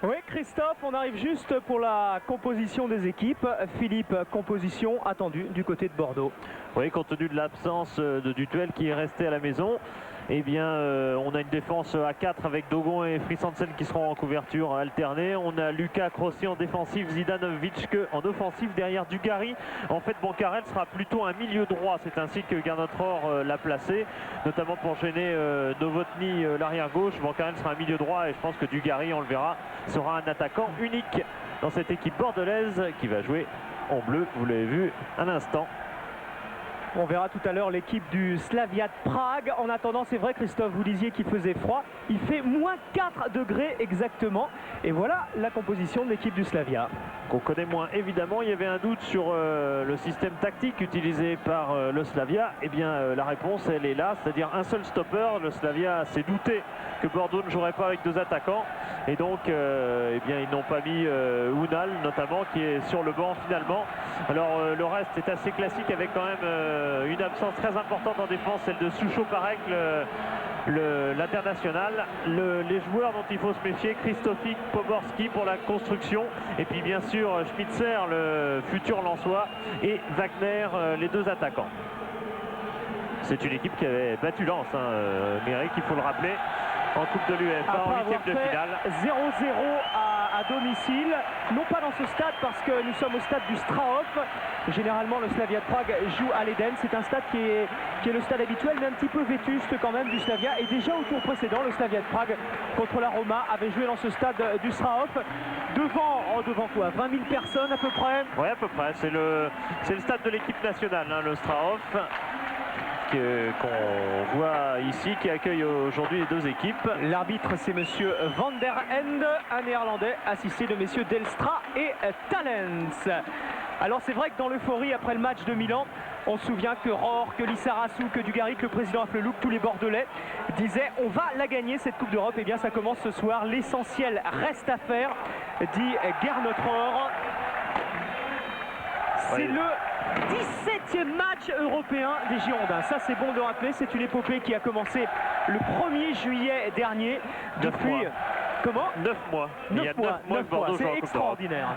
Oui, Christophe, on arrive juste pour la composition des équipes. Philippe, composition attendue du côté de Bordeaux. Oui, compte tenu de l'absence de Dutuel qui est resté à la maison, eh bien, on a une défense à 4 avec Dogon et Frissansen qui seront en couverture alternée. On a Lucas Crossi en défensive, Zidanovic en offensive derrière Dugarry. En fait, Bancarel sera plutôt un milieu droit. C'est ainsi que Garnotror l'a placé, notamment pour gêner Novotny, l'arrière gauche. Bancarel sera un milieu droit et je pense que Dugarry, on le verra, sera un attaquant unique dans cette équipe bordelaise qui va jouer en bleu. Vous l'avez vu à l'instant. On verra tout à l'heure l'équipe du Slavia de Prague. En attendant, c'est vrai, Christophe, vous disiez qu'il faisait froid. Il fait moins 4 degrés exactement. Et voilà la composition de l'équipe du Slavia. Qu'on connaît moins évidemment. Il y avait un doute sur le système tactique utilisé par le Slavia. Eh bien, la réponse, elle est là, c'est-à-dire un seul stopper. Le Slavia s'est douté que Bordeaux ne jouerait pas avec 2 attaquants. Et donc, eh bien, ils n'ont pas mis Unal, notamment, qui est sur le banc finalement. Alors, le reste est assez classique avec quand même une absence très importante en défense, celle de Souchot Parek, l'international. Les joueurs dont il faut se méfier, Krzysztof Poborski pour la construction, et puis bien sûr Schmitzer, le futur Lensois, et Wagner, les 2 attaquants. C'est une équipe qui avait battu Lens, Méric, il faut le rappeler, en Coupe de l'UEFA, en 8e de finale. 0-0 à domicile, non pas dans ce stade parce que nous sommes au stade du Strahof. Généralement, le Slavia de Prague joue à l'Eden. C'est un stade qui est le stade habituel, mais un petit peu vétuste quand même du Slavia. Et déjà au tour précédent, le Slavia de Prague contre la Roma avait joué dans ce stade du Strahof. Devant quoi, 20 000 personnes à peu près? Oui, à peu près. C'est le stade de l'équipe nationale, le Strahof, qu'on voit ici, qui accueille aujourd'hui les 2 équipes. L'arbitre, c'est monsieur Van der End, un néerlandais, assisté de messieurs Delstra et Talens. Alors c'est vrai que dans l'euphorie après le match de Milan, on se souvient que Rohr, que Lissarassou, que Dugarry, que le président Afflelouk, tous les Bordelais disaient on va la gagner cette Coupe d'Europe. Et bien ça commence ce soir, l'essentiel reste à faire, dit Garnotror. C'est le 17e match européen des Girondins. Ça, c'est bon de rappeler. C'est une épopée qui a commencé le 1er juillet dernier. Depuis... Comment? 9 mois. 9 mois. C'est extraordinaire.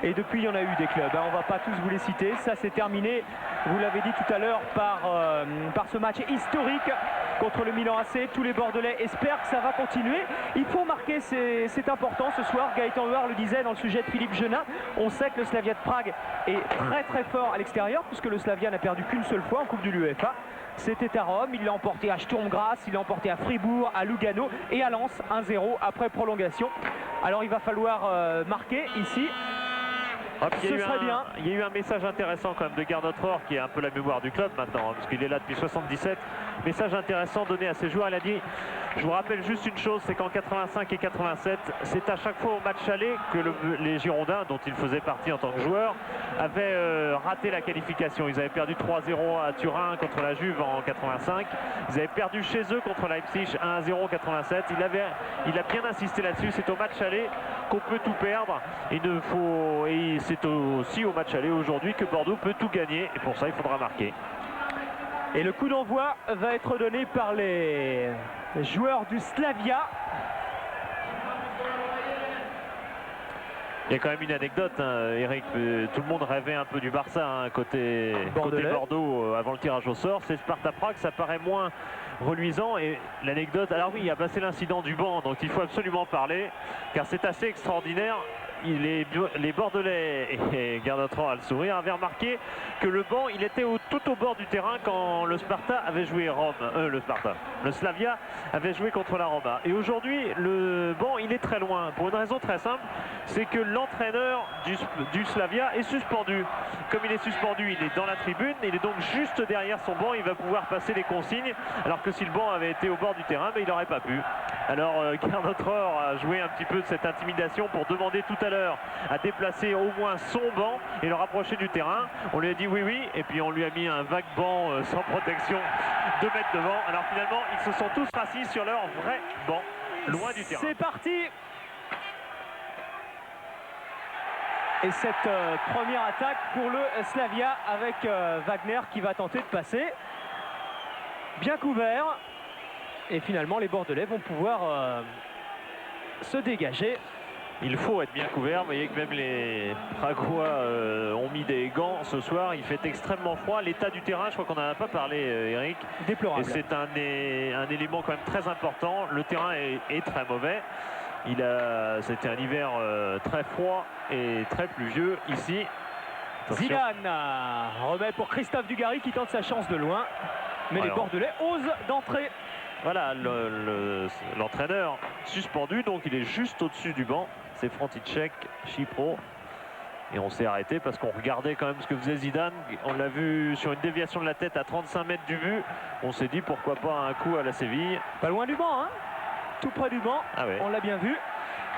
Et depuis, il y en a eu des clubs. On ne va pas tous vous les citer. Ça, c'est terminé. Vous l'avez dit tout à l'heure par ce match historique contre le Milan AC. Tous les Bordelais espèrent que ça va continuer. Il faut marquer, c'est important ce soir. Gaëtan Huard le disait dans le sujet de Philippe Genin. On sait que le Slavia de Prague est très très fort à l'extérieur, puisque le Slavia n'a perdu qu'une seule fois en Coupe de l'UEFA. C'était à Rome, il l'a emporté à Sturm Graz, il l'a emporté à Fribourg, à Lugano et à Lens, 1-0 après prolongation. Alors il va falloir marquer ici. Il y a eu un message intéressant quand même de Garnotror, qui est un peu la mémoire du club maintenant, puisqu'il est là depuis 77. Message intéressant donné à ses joueurs. Il a dit, je vous rappelle juste une chose, c'est qu'en 85 et 87, c'est à chaque fois au match aller que les Girondins, dont il faisait partie en tant que joueur, avaient raté la qualification. Ils avaient perdu 3-0 à Turin contre la Juve en 85. Ils avaient perdu chez eux contre Leipzig 1-0 en 87. Il a bien insisté là-dessus. C'est au match aller qu'on peut tout perdre. Et c'est aussi au match aller aujourd'hui que Bordeaux peut tout gagner. Et pour ça, il faudra marquer. Et le coup d'envoi va être donné par les joueurs du Slavia. Il y a quand même une anecdote, Eric. Tout le monde rêvait un peu du Barça côté Bordeaux avant le tirage au sort. C'est Sparta Prague, ça paraît moins reluisant. Et l'anecdote, alors oui, il y a passé l'incident du banc, donc il faut absolument parler, car c'est assez extraordinaire. Les Bordelais et Garnotror a le sourire avaient remarqué que le banc il était tout au bord du terrain quand le Sparta avait joué le Slavia avait joué contre la Roma. Et aujourd'hui le banc il est très loin pour une raison très simple, c'est que l'entraîneur du Slavia est suspendu. Comme il est suspendu, il est dans la tribune, il est donc juste derrière son banc, il va pouvoir passer les consignes, alors que si le banc avait été au bord du terrain, il n'aurait pas pu. Alors Garnotror a joué un petit peu de cette intimidation pour demander tout à l'heure à déplacer au moins son banc et le rapprocher du terrain. On lui a dit oui, et puis on lui a mis un vague banc sans protection 2 mètres devant. Alors finalement, ils se sont tous rassis sur leur vrai banc, loin du terrain. C'est parti. Et cette première attaque pour le Slavia avec Wagner qui va tenter de passer. Bien couvert. Et finalement, les Bordelais vont pouvoir se dégager. Il faut être bien couvert. Vous voyez que même les Pragois ont mis des gants ce soir. Il fait extrêmement froid. L'état du terrain, je crois qu'on n'en a pas parlé, Eric. Déplorable. Et c'est un élément quand même très important. Le terrain est très mauvais. C'était un hiver très froid et très pluvieux ici. Attention. Zidane remet pour Christophe Dugarry qui tente sa chance de loin. Mais les Bordelais osent d'entrer. Voilà, l'entraîneur suspendu, donc il est juste au-dessus du banc. C'est František Chypro. Et on s'est arrêté parce qu'on regardait quand même ce que faisait Zidane. On l'a vu sur une déviation de la tête à 35 mètres du but. On s'est dit pourquoi pas un coup à la Séville. Pas loin du banc, hein, tout près du banc. Ah ouais. On l'a bien vu.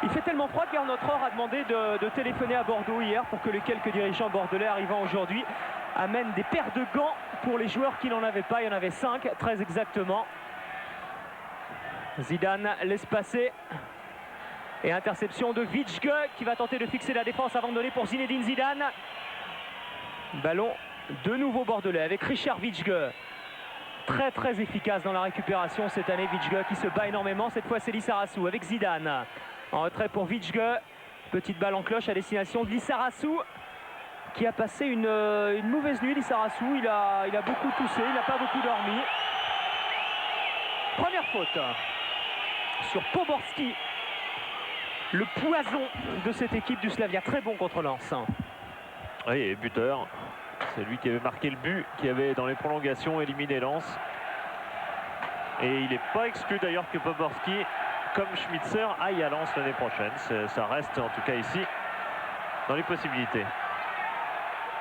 Il fait tellement froid que Bernard Rohr a demandé de téléphoner à Bordeaux hier pour que les quelques dirigeants bordelais arrivant aujourd'hui amènent des paires de gants pour les joueurs qui n'en avaient pas. Il y en avait 5, très exactement. Zidane laisse passer. Et interception de Vičke qui va tenter de fixer la défense avant de donner pour Zinedine Zidane. Ballon de nouveau bordelais avec Richard Vičke. Très efficace dans la récupération cette année, Vičke qui se bat énormément. Cette fois c'est Lissarassou avec Zidane. En retrait pour Vičke. Petite balle en cloche à destination de Lissarassou qui a passé une mauvaise nuit. Lissarassou, il a beaucoup toussé, il n'a pas beaucoup dormi. Première faute sur Poborski. Le poison de cette équipe du Slavia, très bon contre Lens. Oui, et buteur. C'est lui qui avait marqué le but, qui avait dans les prolongations éliminé Lens. Et il n'est pas exclu d'ailleurs que Poborski, comme Schmitzer, aille à Lens l'année prochaine. Ça reste en tout cas ici dans les possibilités.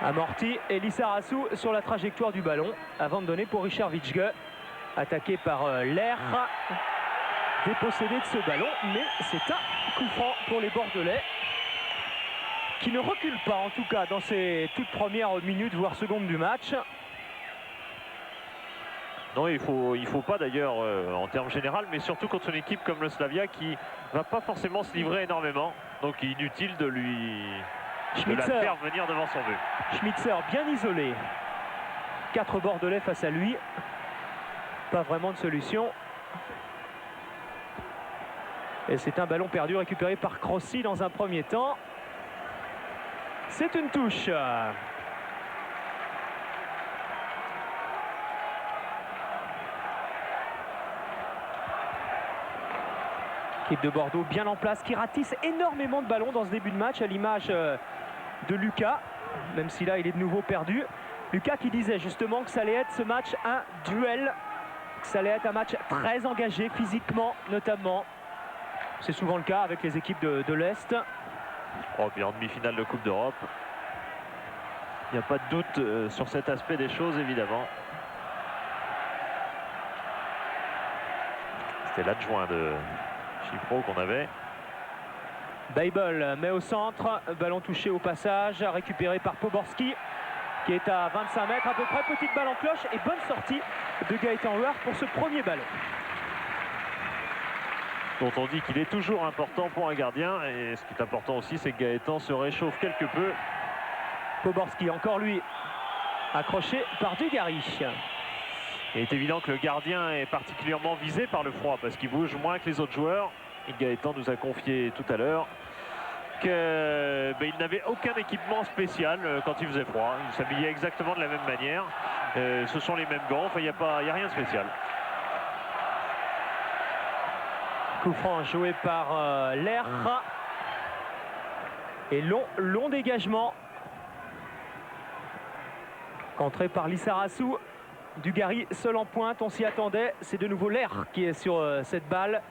Amorti et Lissarassou sur la trajectoire du ballon avant de donner pour Richard Vičke, attaqué par l'air. Dépossédé de ce ballon, mais c'est un coup franc pour les Bordelais qui ne reculent pas en tout cas dans ces toutes premières minutes voire secondes du match. Non, il faut pas d'ailleurs en termes généraux, mais surtout contre une équipe comme le Slavia qui va pas forcément se livrer énormément, donc inutile de la faire venir devant son but. Schmitzer bien isolé, 4 Bordelais face à lui, pas vraiment de solution. Et c'est un ballon perdu récupéré par Crossi dans un premier temps. C'est une touche. Équipe de Bordeaux bien en place qui ratisse énormément de ballons dans ce début de match à l'image de Lucas, même si là il est de nouveau perdu. Lucas qui disait justement que ça allait être ce match un duel, que ça allait être un match très engagé physiquement notamment. C'est souvent le cas avec les équipes de l'Est. Oh, puis en demi-finale de Coupe d'Europe, il n'y a pas de doute sur cet aspect des choses, évidemment. C'était l'adjoint de Chypro qu'on avait. Babel met au centre, ballon touché au passage, récupéré par Poborski qui est à 25 mètres à peu près. Petite balle en cloche et bonne sortie de Gaëtan Huart pour ce premier ballon. Dont on dit qu'il est toujours important pour un gardien. Et ce qui est important aussi, c'est que Gaëtan se réchauffe quelque peu. Poborski, encore lui, accroché par Dugarry. Il est évident que le gardien est particulièrement visé par le froid parce qu'il bouge moins que les autres joueurs. Et Gaëtan nous a confié tout à l'heure qu'il n'avait aucun équipement spécial quand il faisait froid. Il s'habillait exactement de la même manière. Ce sont les mêmes gants, enfin il n'y a rien de spécial. Coup franc joué par l'air. Et long dégagement. Contré par Lissarassou. Dugarry seul en pointe, on s'y attendait. C'est de nouveau l'air qui est sur cette balle.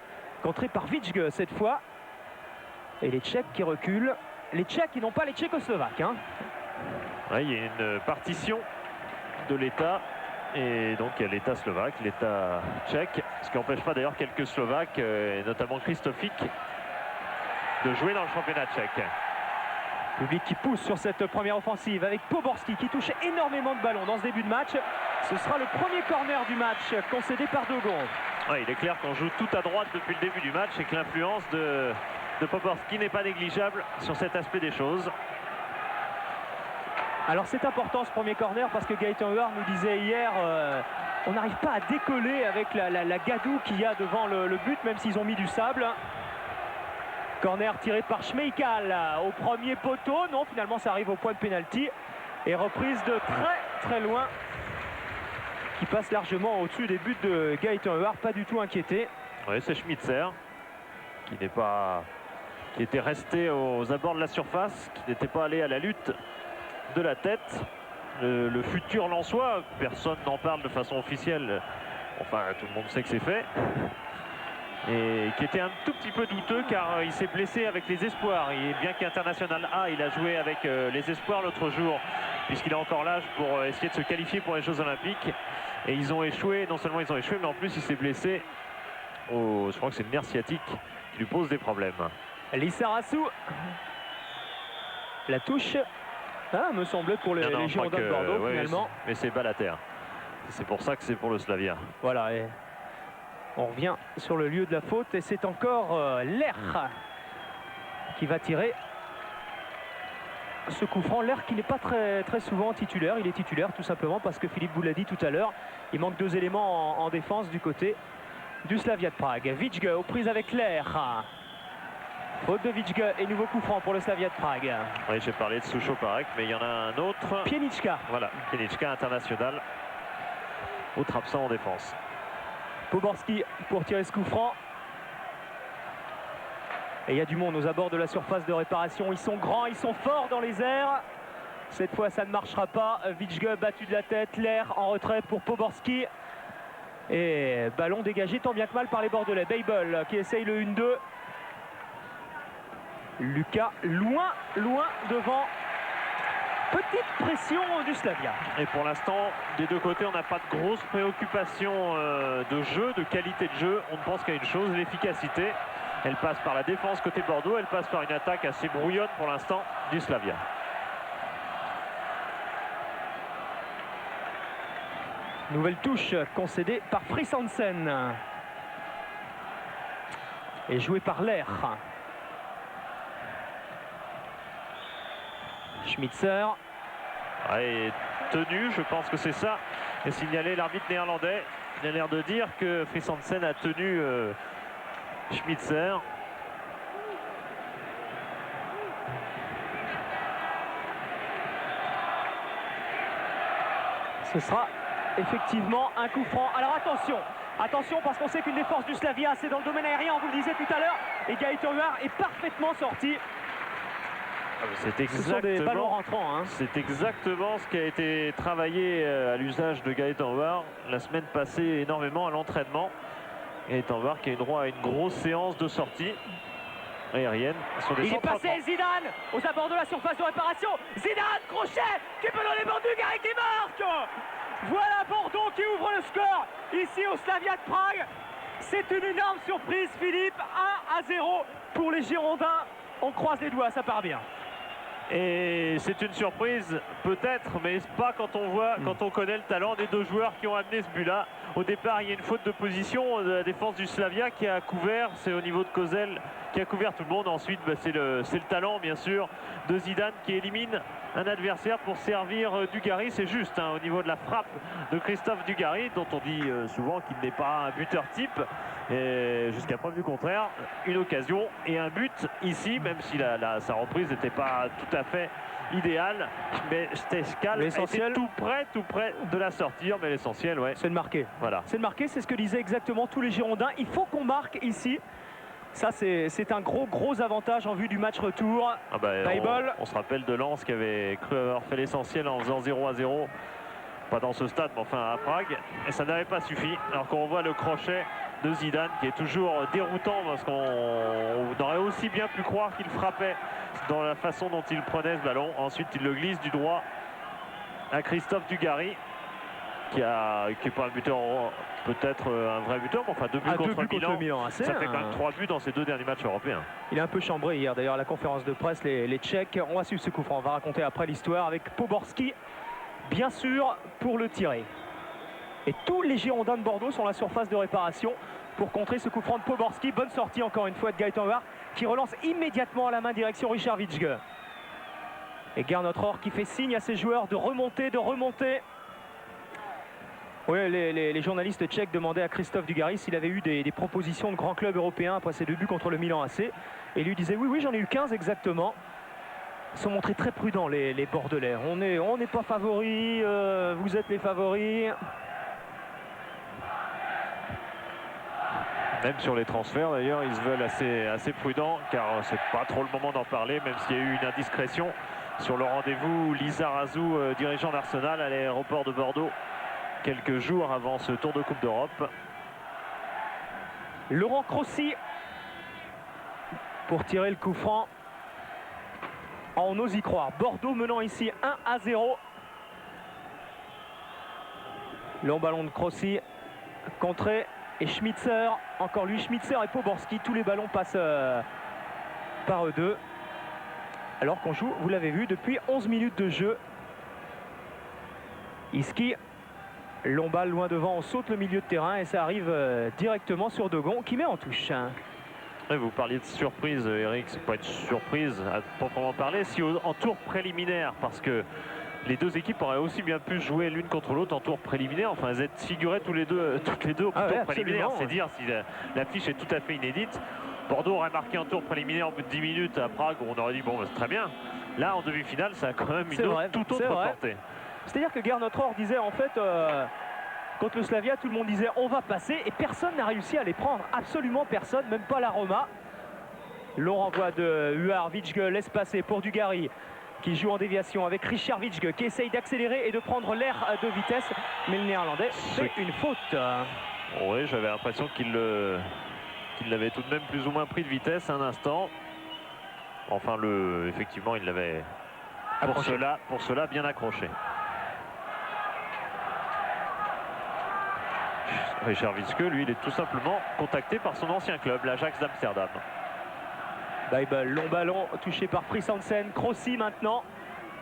Contré par Vičke cette fois. Et les Tchèques qui reculent. Les Tchèques qui n'ont pas les Tchécoslovaques. Hein. Ouais, il y a une partition de l'État. Et donc il y a l'État slovaque, l'État tchèque, ce qui n'empêche pas d'ailleurs quelques Slovaques, et notamment Kristofík, de jouer dans le championnat tchèque. Public qui pousse sur cette première offensive avec Poborski qui touche énormément de ballons dans ce début de match. Ce sera le premier corner du match concédé par Dogon. Ouais, il est clair qu'on joue tout à droite depuis le début du match et que l'influence de Poborski n'est pas négligeable sur cet aspect des choses. Alors c'est important ce premier corner parce que Gaëtan Huart nous disait hier on n'arrive pas à décoller avec la gadoue qu'il y a devant le but même s'ils ont mis du sable. Corner tiré par Schmeichel au premier poteau. Non, finalement ça arrive au point de pénalty. Et reprise de très loin qui passe largement au-dessus des buts de Gaëtan Huard, pas du tout inquiété. Oui, c'est Schmitzer qui était resté aux abords de la surface, qui n'était pas allé à la lutte de la tête. Le futur Lensois, personne n'en parle de façon officielle. Enfin, tout le monde sait que c'est fait. Et qui était un tout petit peu douteux car il s'est blessé avec les espoirs. Et bien qu'international A, il a joué avec les espoirs l'autre jour, puisqu'il a encore l'âge pour essayer de se qualifier pour les Jeux Olympiques. Et ils ont échoué, non seulement ils ont échoué, mais en plus il s'est blessé. Je crois que c'est le nerf sciatique qui lui pose des problèmes. Lissarassou, la touche, me semblait pour les Girondins de Bordeaux finalement. Mais c'est balle à terre. C'est pour ça que c'est pour le Slavia. Voilà, et on revient sur le lieu de la faute et c'est encore Lerch qui va tirer ce coup franc. Lerch qui n'est pas très souvent titulaire. Il est titulaire tout simplement parce que Philippe vous l'a dit tout à l'heure, il manque 2 éléments en défense du côté du Slavia de Prague. Vidge aux prises avec Lerch. Faute de Vidge et nouveau coup franc pour le Slavia de Prague. Oui, j'ai parlé de Souchot Parek, mais il y en a un autre. Pieniczka. Voilà, Pieniczka international. Autre absent en défense. Poborski pour tirer ce coup franc. Et il y a du monde aux abords de la surface de réparation. Ils sont grands, ils sont forts dans les airs. Cette fois, ça ne marchera pas. Vidge battu de la tête. L'air en retrait pour Poborski. Et ballon dégagé tant bien que mal par les Bordelais. Babel qui essaye le 1-2. Lucas loin devant. Petite pression du Slavia. Et pour l'instant, des deux côtés, on n'a pas de grosses préoccupations de jeu, de qualité de jeu. On ne pense qu'à une chose, l'efficacité. Elle passe par la défense côté Bordeaux, elle passe par une attaque assez brouillonne pour l'instant du Slavia. Nouvelle touche concédée par Friis Hansen. Et jouée par Lerch. Schmitzer. Et tenu, je pense que c'est ça. Et signalé l'arbitre néerlandais. Il a l'air de dire que Friis Hansen a tenu Schmitzer. Ce sera effectivement un coup franc. Alors attention parce qu'on sait qu'une des forces du Slavia, c'est dans le domaine aérien, on vous le disait tout à l'heure. Et Gaëtan Huard est parfaitement sorti. C'est exactement ce qui a été travaillé à l'usage de Gaëtan Huard la semaine passée énormément à l'entraînement. Gaëtan Huard qui a eu droit à une grosse séance de sortie aérienne. Il est passé Zidane aux abords de la surface de réparation. Zidane, crochet qui peut dans les bords du Gary qui marque. Voilà Bordeaux qui ouvre le score ici au Slavia de Prague. C'est une énorme surprise Philippe, 1-0 pour les Girondins. On croise les doigts, ça part bien. Et c'est une surprise peut-être, mais pas quand on connaît le talent des deux joueurs qui ont amené ce but-là. Au départ, il y a une faute de position de la défense du Slavia qui a couvert, c'est au niveau de Kozel qui a couvert tout le monde. Ensuite, c'est le talent bien sûr de Zidane qui élimine un adversaire pour servir Dugarry. C'est juste au niveau de la frappe de Christophe Dugarry, dont on dit souvent qu'il n'est pas un buteur type. Jusqu'à preuve du contraire, une occasion et un but ici, même si sa reprise n'était pas tout à fait idéale. Mais Steskal était tout près de la sortir, mais l'essentiel, ouais. C'est de marquer. Voilà. C'est de marquer, c'est ce que disaient exactement tous les Girondins. Il faut qu'on marque ici. Ça, c'est un gros avantage en vue du match retour. On se rappelle de Lens qui avait cru avoir fait l'essentiel en faisant 0-0. Pas dans ce stade, mais enfin à Prague. Et ça n'avait pas suffi. Alors qu'on voit le crochet de Zidane qui est toujours déroutant parce qu'on aurait aussi bien pu croire qu'il frappait dans la façon dont il prenait ce ballon. Ensuite, il le glisse du droit à Christophe Dugarry qui est pas un buteur, peut-être un vrai buteur, mais enfin 2 buts contre Milan. Ça fait quand même 3 buts dans ces 2 derniers matchs européens. Il est un peu chambré hier d'ailleurs à la conférence de presse, les Tchèques. On va suivre ce coup franc, on va raconter après l'histoire avec Poborski, bien sûr, pour le tirer. Et tous les Girondins de Bordeaux sont à la surface de réparation pour contrer ce coup franc de Poborski. Bonne sortie encore une fois de Gaëtan Huard qui relance immédiatement à la main direction Richard Vidge. Et Gernot Rohr qui fait signe à ses joueurs de remonter. Oui, les journalistes tchèques demandaient à Christophe Dugarry s'il avait eu des propositions de grands clubs européens après ses 2 buts contre le Milan AC. Et lui disait oui, j'en ai eu 15 exactement. Ils sont montrés très prudents les Bordelais. On n'est pas favoris, vous êtes les favoris. Même sur les transferts d'ailleurs, ils se veulent assez prudents car c'est pas trop le moment d'en parler, même s'il y a eu une indiscrétion sur le rendez-vous Lizarazu, dirigeant d'Arsenal à l'aéroport de Bordeaux, quelques jours avant ce tour de Coupe d'Europe. Laurent Crossi pour tirer le coup franc. On ose y croire. Bordeaux menant ici 1-0. Long ballon de Crossi, contré. Et Schmitzer, encore lui, Schmitzer et Poborski, tous les ballons passent par eux deux. Alors qu'on joue, vous l'avez vu, depuis 11 minutes de jeu. Iski, long balle loin devant, on saute le milieu de terrain et ça arrive directement sur Degon qui met en touche. Vous parliez de surprise, Eric, c'est pas une surprise à proprement parler. Si en tour préliminaire, parce que les deux équipes auraient aussi bien pu jouer l'une contre l'autre en tour préliminaire. Enfin, elles figuraient toutes les deux au tour préliminaire. C'est dire si l'affiche est tout à fait inédite. Bordeaux aurait marqué en tour préliminaire au bout de 10 minutes à Prague, où on aurait dit bon, c'est très bien. Là, en demi-finale, ça a quand même une toute autre portée. C'est-à-dire que Gernot Rohr disait en fait, contre le Slavia, tout le monde disait on va passer et personne n'a réussi à les prendre. Absolument personne, même pas la Roma. Long renvoi de Huard, Vidge laisse passer pour Dugarry, qui joue en déviation avec Richard Vidge qui essaye d'accélérer et de prendre l'air de vitesse. Mais le Néerlandais fait une faute. Oui, j'avais l'impression qu'il l'avait tout de même plus ou moins pris de vitesse un instant. Enfin, effectivement, il l'avait pour cela bien accroché. Richard Vidge, lui, il est tout simplement contacté par son ancien club, l'Ajax d'Amsterdam. Long ballon touché par Frisansen. Crossi maintenant.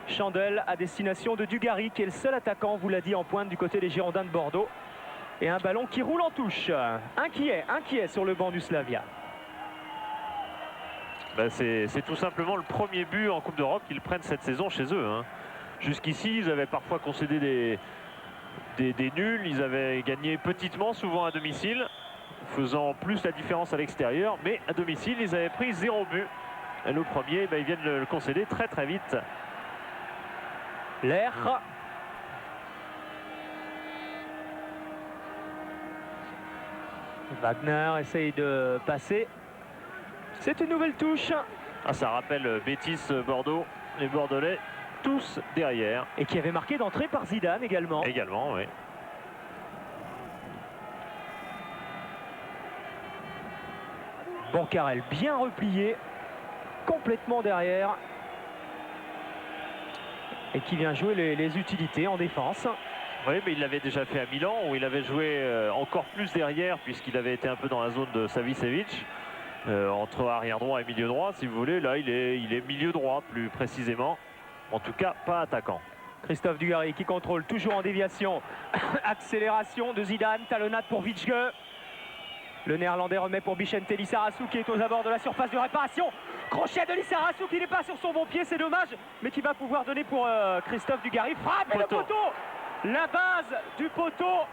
Chandel à destination de Dugarry qui est le seul attaquant, vous l'a dit, en pointe du côté des Girondins de Bordeaux. Et un ballon qui roule en touche. Inquiet sur le banc du Slavia. C'est tout simplement le premier but en Coupe d'Europe qu'ils prennent cette saison chez eux. Jusqu'ici, ils avaient parfois concédé des nuls. Ils avaient gagné petitement, souvent à domicile, faisant plus la différence à l'extérieur. Mais à domicile, ils avaient pris 0 but. Et le premier, ils viennent le concéder très vite. L'air. Wagner essaye de passer. C'est une nouvelle touche. Ça rappelle Betis Bordeaux. Les Bordelais, tous derrière. Et qui avait marqué d'entrée par Zidane également. Également, oui. Bancarel bien replié, complètement derrière. Et qui vient jouer les utilités en défense. Oui, mais il l'avait déjà fait à Milan, où il avait joué encore plus derrière, puisqu'il avait été un peu dans la zone de Savicevic, entre arrière droit et milieu droit, si vous voulez. Là, il est milieu droit, plus précisément. En tout cas, pas attaquant. Christophe Dugarry qui contrôle, toujours en déviation. Accélération de Zidane, talonnade pour Vidge. Le Néerlandais remet pour Vicente Lizarazu qui est aux abords de la surface de réparation. Crochet de Lizarazu qui n'est pas sur son bon pied, c'est dommage, mais qui va pouvoir donner pour Christophe Dugarry. Frappe et le poteau. La base du poteau.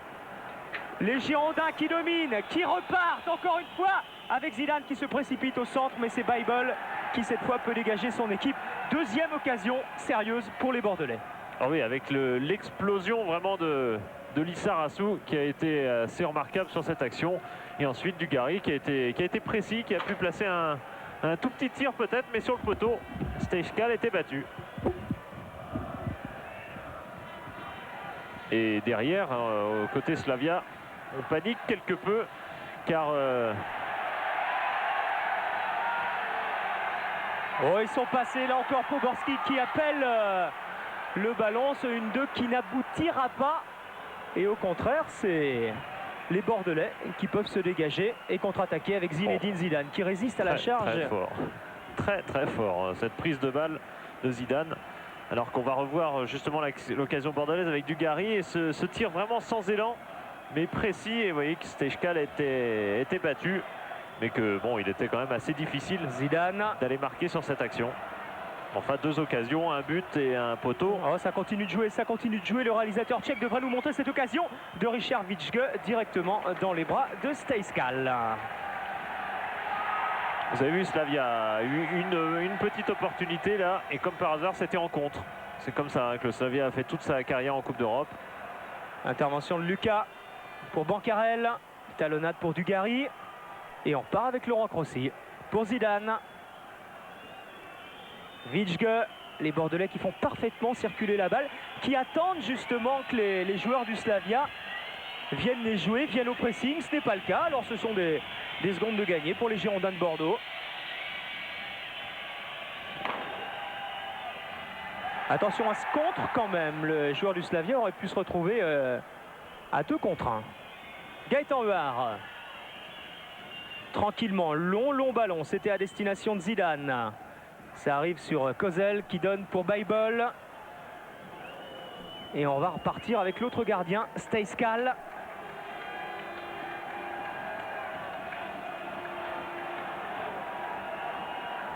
Les Girondins qui dominent, qui repartent encore une fois avec Zidane qui se précipite au centre, mais c'est Bible qui cette fois peut dégager son équipe. Deuxième occasion sérieuse pour les Bordelais. Oui, avec l'explosion vraiment de Lizarazu qui a été assez remarquable sur cette action. Et ensuite Dugarry qui a été précis, qui a pu placer un tout petit tir peut-être, mais sur le poteau, Stejskal était battu. Et derrière, au côté Slavia, on panique quelque peu, car... ils sont passés, là encore Poborski qui appelle le ballon, c'est une 2 qui n'aboutira pas. Et au contraire, c'est les Bordelais qui peuvent se dégager et contre-attaquer avec Zinedine Zidane qui résiste à la charge. Très fort, cette prise de balle de Zidane. Alors qu'on va revoir justement l'occasion bordelaise avec Dugarry et ce tir vraiment sans élan, mais précis. Et vous voyez que Stejskal était battu, mais que bon, il était quand même assez difficile Zidane d'aller marquer sur cette action. Enfin, 2 occasions, un but et un poteau. Oh, ça continue de jouer, ça continue de jouer. Le réalisateur tchèque devrait nous montrer cette occasion de Richard Vičke directement dans les bras de Stejskal. Vous avez vu, Slavia a eu une petite opportunité là, et comme par hasard, c'était en contre. C'est comme ça que le Slavia a fait toute sa carrière en Coupe d'Europe. Intervention de Lucas pour Bancarel, talonnade pour Dugarry, et on repart avec Laurent Crossi pour Zidane. Vičke, les Bordelais qui font parfaitement circuler la balle, qui attendent justement que les joueurs du Slavia viennent les jouer, viennent au pressing. Ce n'est pas le cas, alors ce sont des secondes de gagner pour les Girondins de Bordeaux. Attention à ce contre quand même, le joueur du Slavia aurait pu se retrouver à 2 contre 1. Gaëtan Huard, tranquillement, long ballon, c'était à destination de Zidane. Ça arrive sur Kozel qui donne pour Bijbel. Et on va repartir avec l'autre gardien, Stejskal.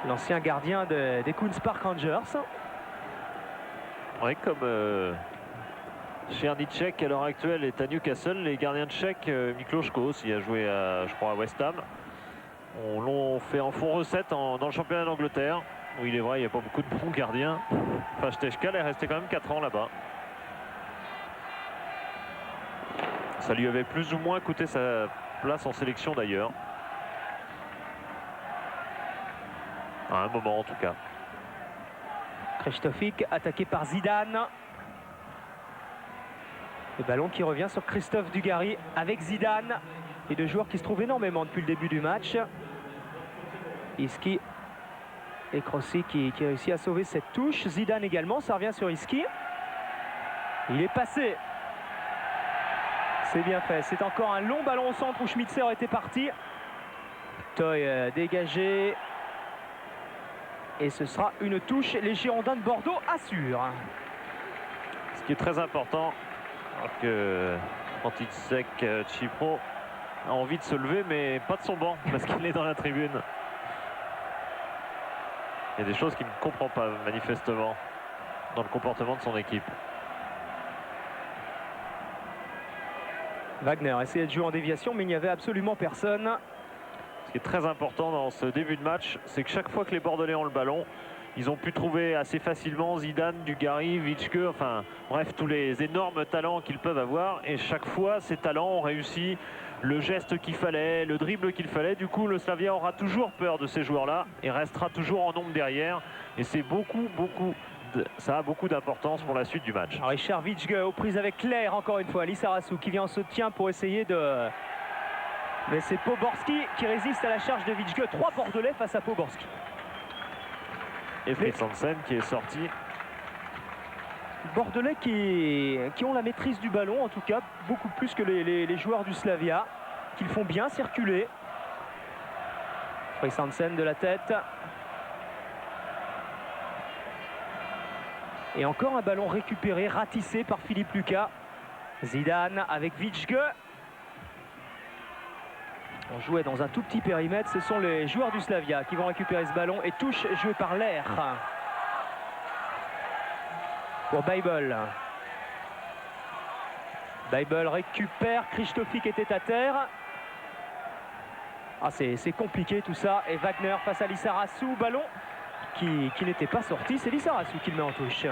L'ancien gardien des Queen's Park Rangers. Oui, comme Černíček à l'heure actuelle est à Newcastle, les gardiens tchèques, Miklos Kos, il a joué je crois à West Ham. On l'ont fait en fond recette dans le championnat d'Angleterre, où il est vrai, il n'y a pas beaucoup de bons gardiens. Enfin, Stejskal est resté quand même 4 ans là-bas. Ça lui avait plus ou moins coûté sa place en sélection d'ailleurs. À un moment en tout cas. Krzysztofik attaqué par Zidane. Le ballon qui revient sur Christophe Dugarry avec Zidane. Et 2 joueurs qui se trouvent énormément depuis le début du match. Iski et Crossi qui réussit à sauver cette touche. Zidane également, ça revient sur Iski. Il est passé. C'est bien fait. C'est encore un long ballon au centre où Schmitzer était parti. Toy dégagé. Et ce sera une touche. Les Girondins de Bordeaux assurent. Ce qui est très important, alors que František Chypro a envie de se lever, mais pas de son banc, parce qu'il est dans la tribune. Il y a des choses qu'il ne comprend pas, manifestement, dans le comportement de son équipe. Wagner essayait de jouer en déviation, mais il n'y avait absolument personne. Ce qui est très important dans ce début de match, c'est que chaque fois que les Bordelais ont le ballon, ils ont pu trouver assez facilement Zidane, Dugarry, Vičke, enfin bref, tous les énormes talents qu'ils peuvent avoir. Et chaque fois, ces talents ont réussi le geste qu'il fallait, le dribble qu'il fallait. Du coup, le Slavia aura toujours peur de ces joueurs-là et restera toujours en nombre derrière. Et c'est ça a beaucoup d'importance pour la suite du match. Richard Vičke aux prises avec Claire, encore une fois. Lissarassou qui vient en soutien pour essayer de... Mais c'est Poborski qui résiste à la charge de Vičke. 3 Bordelais face à Poborski. Et Fritz Hansen qui est sorti. Bordelais qui ont la maîtrise du ballon, en tout cas, beaucoup plus que les joueurs du Slavia, qui le font bien circuler. Fritz Hansen de la tête. Et encore un ballon récupéré, ratissé par Philippe Lucas. Zidane avec Vičke. On jouait dans un tout petit périmètre. Ce sont les joueurs du Slavia qui vont récupérer ce ballon. Et touche jouée par l'air. Pour Bijbel. Bijbel récupère. Krzysztofik était à terre. Ah, c'est compliqué tout ça. Et Wagner face à Lissarassou. Ballon qui n'était pas sorti. C'est Lissarassou qui le met en touche.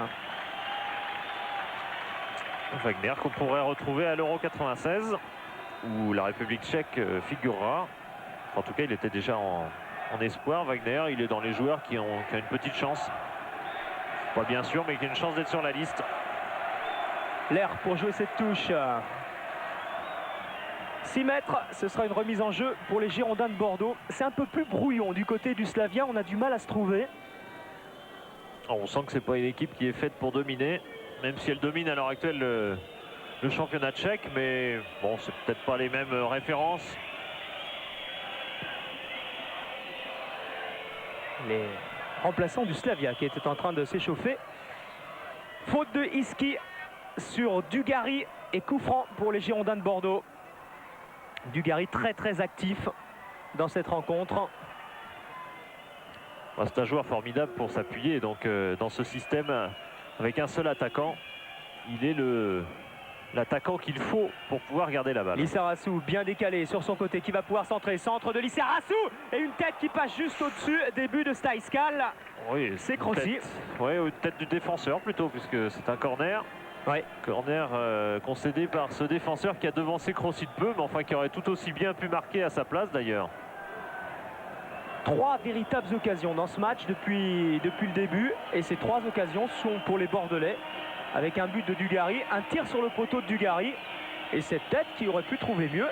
Wagner qu'on pourrait retrouver à l'Euro 96. Où la République tchèque figurera. En tout cas, il était déjà en espoir. Wagner, il est dans les joueurs qui ont une petite chance. Pas bien sûr, mais qui a une chance d'être sur la liste. L'air pour jouer cette touche. 6 mètres, ce sera une remise en jeu pour les Girondins de Bordeaux. C'est un peu plus brouillon du côté du Slavia. On a du mal à se trouver. On sent que c'est pas une équipe qui est faite pour dominer, même si elle domine à l'heure actuelle le championnat tchèque, mais bon, c'est peut-être pas les mêmes références. Les remplaçants du Slavia qui étaient en train de s'échauffer. Faute de Iski sur Dugarry et coup franc pour les Girondins de Bordeaux. Dugarry très actif dans cette rencontre. C'est un joueur formidable pour s'appuyer. Donc dans ce système, avec un seul attaquant, il est l'attaquant qu'il faut pour pouvoir garder la balle. Lissarassou bien décalé sur son côté qui va pouvoir centrer. Centre de Lissarassou et une tête qui passe juste au-dessus des buts de Staiskal. Oui, c'est Crossi. Oui, une tête du défenseur plutôt, puisque c'est un corner. Ouais. Corner concédé par ce défenseur qui a devancé Crossi de peu, mais enfin qui aurait tout aussi bien pu marquer à sa place d'ailleurs. 3 véritables occasions dans ce match depuis le début. Et ces 3 occasions sont pour les Bordelais. Avec un but de Dugarry, un tir sur le poteau de Dugarry. Et cette tête qui aurait pu trouver mieux.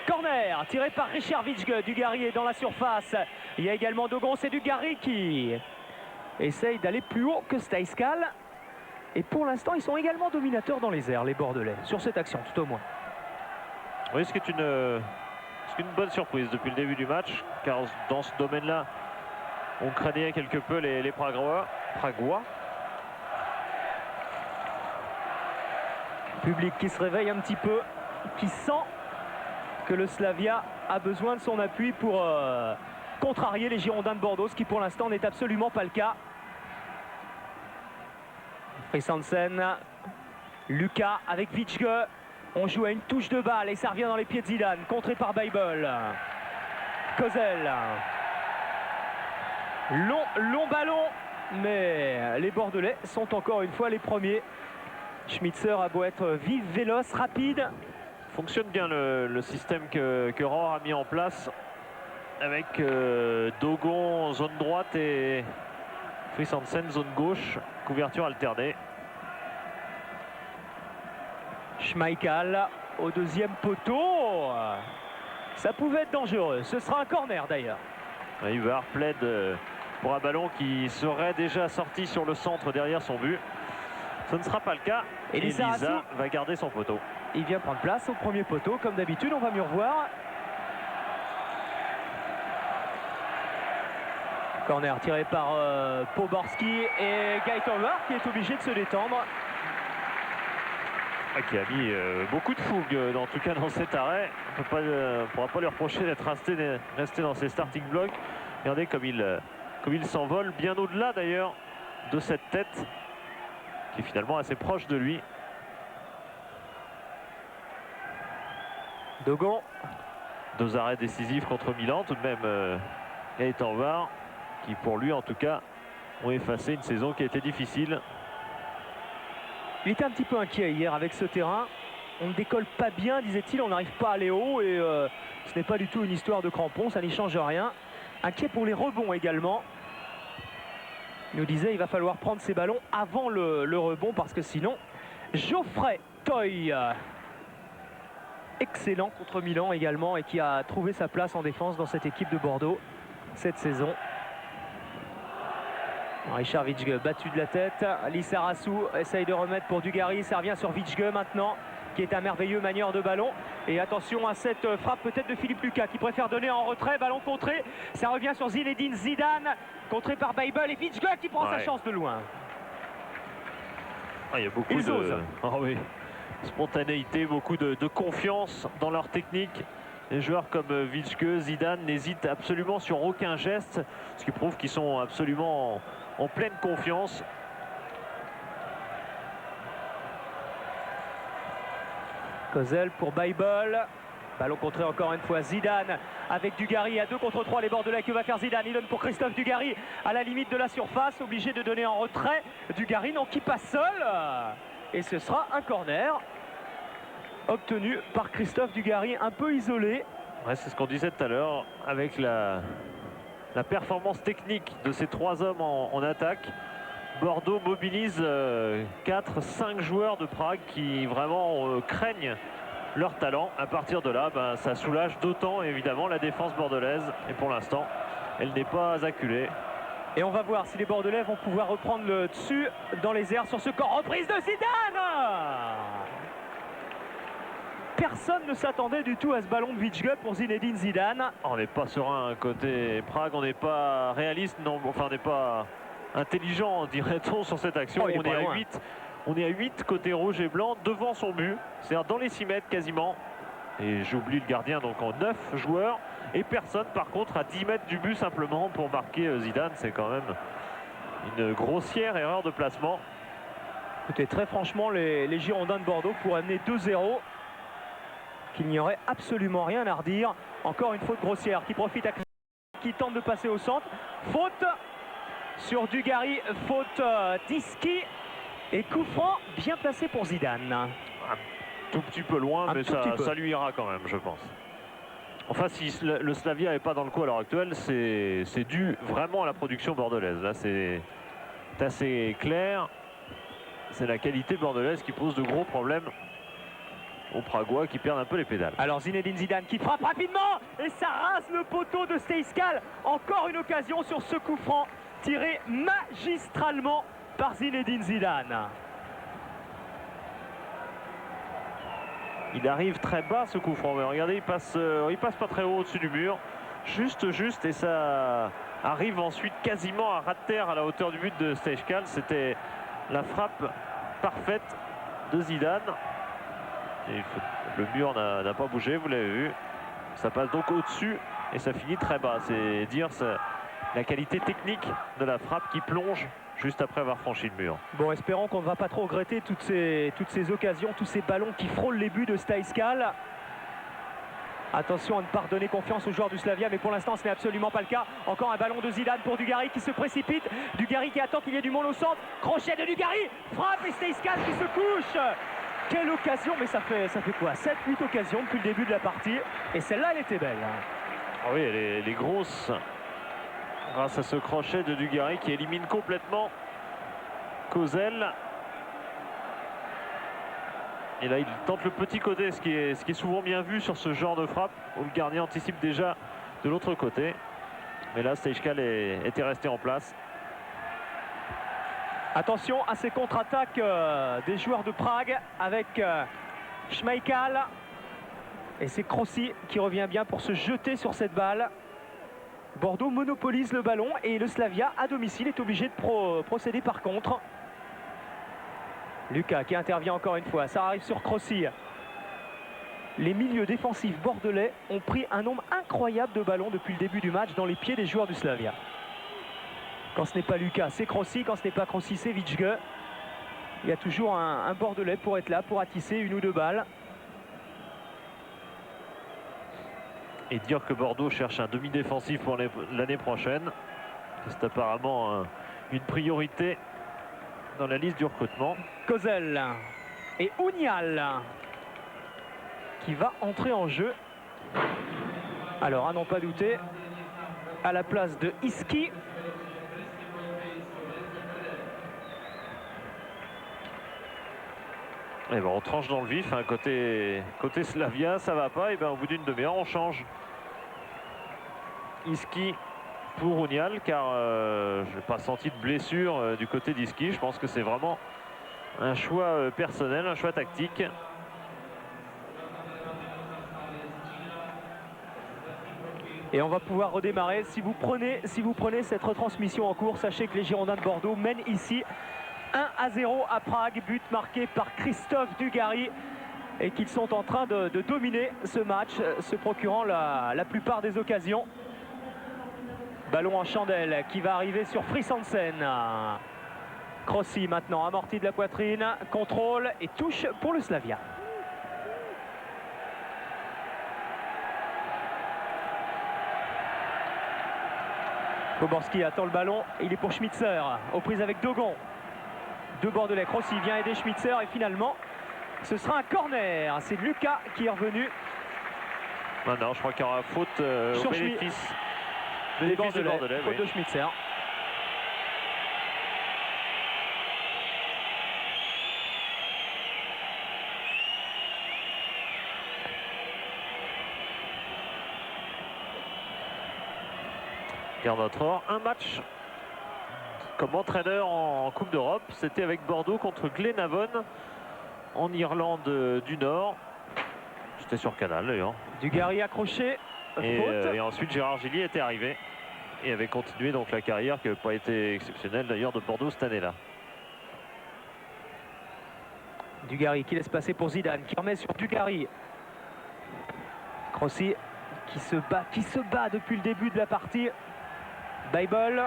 Corner tiré par Richard Vichge. Dugarry est dans la surface. Il y a également Dogon, c'est Dugarry qui essaye d'aller plus haut que Staiskal. Et pour l'instant, ils sont également dominateurs dans les airs, les Bordelais, sur cette action, tout au moins. Oui, ce qui est une bonne surprise depuis le début du match, car dans ce domaine-là, on craignait quelque peu les Pragois. Public qui se réveille un petit peu, qui sent que le Slavia a besoin de son appui pour contrarier les Girondins de Bordeaux, ce qui pour l'instant n'est absolument pas le cas. Christensen, Lucas avec Vichge. On joue à une touche de balle et ça revient dans les pieds de Zidane, contré par Bible. Kozel. Long ballon, mais les Bordelais sont encore une fois les premiers. Schmitzer a beau être vif, véloce, rapide. Fonctionne bien le système que Rohr a mis en place avec Dogon zone droite et Christensen zone gauche, couverture alternée. Schmeichel au deuxième poteau. Ça pouvait être dangereux. Ce sera un corner d'ailleurs. Ivar plaide pour un ballon qui serait déjà sorti sur le centre derrière son but. Ce ne sera pas le cas. Et Lisa va garder son poteau. Il vient prendre place au premier poteau. Comme d'habitude, on va mieux revoir. Corner tiré par Poborski et Gaitover qui est obligé de se détendre. Qui a mis beaucoup de fougue, en tout cas dans cet arrêt. On ne pourra pas lui reprocher d'être resté dans ses starting blocks. Regardez comme il s'envole, bien au-delà d'ailleurs de cette tête qui est finalement assez proche de lui. Dogon. 2 arrêts décisifs contre Milan, tout de même Gaëtan Var, qui pour lui en tout cas ont effacé une saison qui a été difficile. Il était un petit peu inquiet hier avec ce terrain. On ne décolle pas bien, disait-il, on n'arrive pas à aller haut et ce n'est pas du tout une histoire de crampons, ça n'y change rien. Inquiet pour les rebonds également. Il nous disait il va falloir prendre ces ballons avant le rebond parce que sinon, Geoffrey Toy, excellent contre Milan également et qui a trouvé sa place en défense dans cette équipe de Bordeaux cette saison. Richard Vichge battu de la tête. Lissarassou essaye de remettre pour Dugarry. Ça revient sur Vichge maintenant, qui est un merveilleux manieur de ballon. Et attention à cette frappe peut-être de Philippe Lucas qui préfère donner en retrait. Ballon contré. Ça revient sur Zinedine Zidane, contré par Bible et Vichge qui prend sa chance de loin. Il y a beaucoup de spontanéité, beaucoup de confiance dans leur technique. Les joueurs comme Vichge, Zidane n'hésitent absolument sur aucun geste, ce qui prouve qu'ils sont absolument en pleine confiance. Kozel pour Bible. Ballon contré encore une fois. Zidane avec Dugarry à 2 contre 3. Les Bordelais, que va faire Zidane? Il donne pour Christophe Dugarry à la limite de la surface. Obligé de donner en retrait. Dugarry, non, qui passe seul. Et ce sera un corner obtenu par Christophe Dugarry, un peu isolé. Ouais, c'est ce qu'on disait tout à l'heure avec la performance technique de ces 3 hommes en attaque. Bordeaux mobilise 4-5 joueurs de Prague qui vraiment craignent leur talent. À partir de là, ça soulage d'autant évidemment la défense bordelaise. Et pour l'instant, elle n'est pas acculée. Et on va voir si les Bordelais vont pouvoir reprendre le dessus dans les airs sur ce corps. Reprise de Zidane. Personne ne s'attendait du tout à ce ballon de Vichge pour Zinedine Zidane. On n'est pas serein côté Prague, on n'est pas réaliste, non, enfin on n'est pas intelligent, dirait-on, sur cette action. On est à 8 côté rouge et blanc devant son but, c'est-à-dire dans les 6 mètres quasiment. Et j'oublie le gardien, donc en 9 joueurs. Et personne par contre à 10 mètres du but simplement pour marquer Zidane. C'est quand même une grossière erreur de placement. Écoutez, très franchement, les Girondins de Bordeaux pourraient amener 2-0. Qu'il n'y aurait absolument rien à redire. Encore une faute grossière qui profite à qui tente de passer au centre. Faute sur Dugarry, faute d'Iski. Et coup franc bien placé pour Zidane. Un tout petit peu loin, mais ça lui ira quand même, je pense. Enfin, si le Slavia n'est pas dans le coup à l'heure actuelle, c'est dû vraiment à la production bordelaise. Là, c'est assez clair. C'est la qualité bordelaise qui pose de gros problèmes aux Pragois qui perdent un peu les pédales. Alors Zinedine Zidane qui frappe rapidement et ça rase le poteau de Stejskal. Encore une occasion sur ce coup franc tiré magistralement par Zinedine Zidane. Il arrive très bas ce coup franc, mais regardez, il passe pas très haut au-dessus du mur. Juste, et ça arrive ensuite quasiment à ras de terre à la hauteur du but de Stejskal. C'était la frappe parfaite de Zidane. Et le mur n'a pas bougé, vous l'avez vu. Ça passe donc au-dessus et ça finit très bas. C'est dire la qualité technique de la frappe qui plonge juste après avoir franchi le mur. Bon, espérons qu'on ne va pas trop regretter toutes ces occasions, tous ces ballons qui frôlent les buts de Stejskal. Attention à ne pas redonner confiance aux joueurs du Slavia, mais pour l'instant ce n'est absolument pas le cas. Encore un ballon de Zidane pour Dugarry qui se précipite. Dugarry qui attend qu'il y ait du monde au centre. Crochet de Dugarry, frappe et Stejskal qui se couche. Quelle occasion, mais ça fait quoi, 7-8 occasions depuis le début de la partie. Et celle-là, elle était belle. Ah oui, elle est grosse. Grâce à ce crochet de Dugarry qui élimine complètement Kozel. Et là, il tente le petit côté, ce qui est souvent bien vu sur ce genre de frappe, où le gardien anticipe déjà de l'autre côté. Mais là, Stejskal était resté en place. Attention à ces contre-attaques des joueurs de Prague avec Schmeichel. Et c'est Krossi qui revient bien pour se jeter sur cette balle. Bordeaux monopolise le ballon et le Slavia à domicile est obligé de procéder par contre. Lucas qui intervient encore une fois, ça arrive sur Krossi. Les milieux défensifs bordelais ont pris un nombre incroyable de ballons depuis le début du match dans les pieds des joueurs du Slavia. Quand ce n'est pas Lucas, c'est Krossi. Quand ce n'est pas Krossi, c'est Vichge. Il y a toujours un bordelais pour être là, pour attisser une ou deux balles. Et dire que Bordeaux cherche un demi-défensif pour l'année prochaine. C'est apparemment une priorité dans la liste du recrutement. Kozel et Ounial qui va entrer en jeu. Alors, à n'en pas douter, à la place de Iski. Et bon, on tranche dans le vif, hein, côté Slavia, ça va pas. Et ben, au bout d'une demi-heure, on change. Iski pour Ounial, car je n'ai pas senti de blessure du côté d'Iski. Je pense que c'est vraiment un choix personnel, un choix tactique. Et on va pouvoir redémarrer. Si vous prenez cette retransmission en cours, sachez que les Girondins de Bordeaux mènent ici 1-0 à Prague, but marqué par Christophe Dugarry et qu'ils sont en train de dominer ce match, se procurant la plupart des occasions. Ballon en chandelle qui va arriver sur Frisansen. Krossi maintenant amorti de la poitrine, contrôle et touche pour le Slavia. Poborski attend le ballon, il est pour Schmitzer, aux prises avec Dogon. Deux Bordelais, Krossi vient aider Schmitzer et finalement ce sera un corner. C'est Lucas qui est revenu. Non, je crois qu'il y aura faute au bénéfice des Bordelais, faute de Schmitzer. Garde notre or, un match comme entraîneur en Coupe d'Europe, c'était avec Bordeaux contre Glenavon en Irlande du Nord. C'était sur Canal d'ailleurs. Dugarry accroché. Et ensuite Gérard Gillier était arrivé et avait continué donc la carrière qui n'avait pas été exceptionnelle d'ailleurs de Bordeaux cette année-là. Dugarry qui laisse passer pour Zidane, qui remet sur Dugarry. Krossi qui se bat depuis le début de la partie. Bible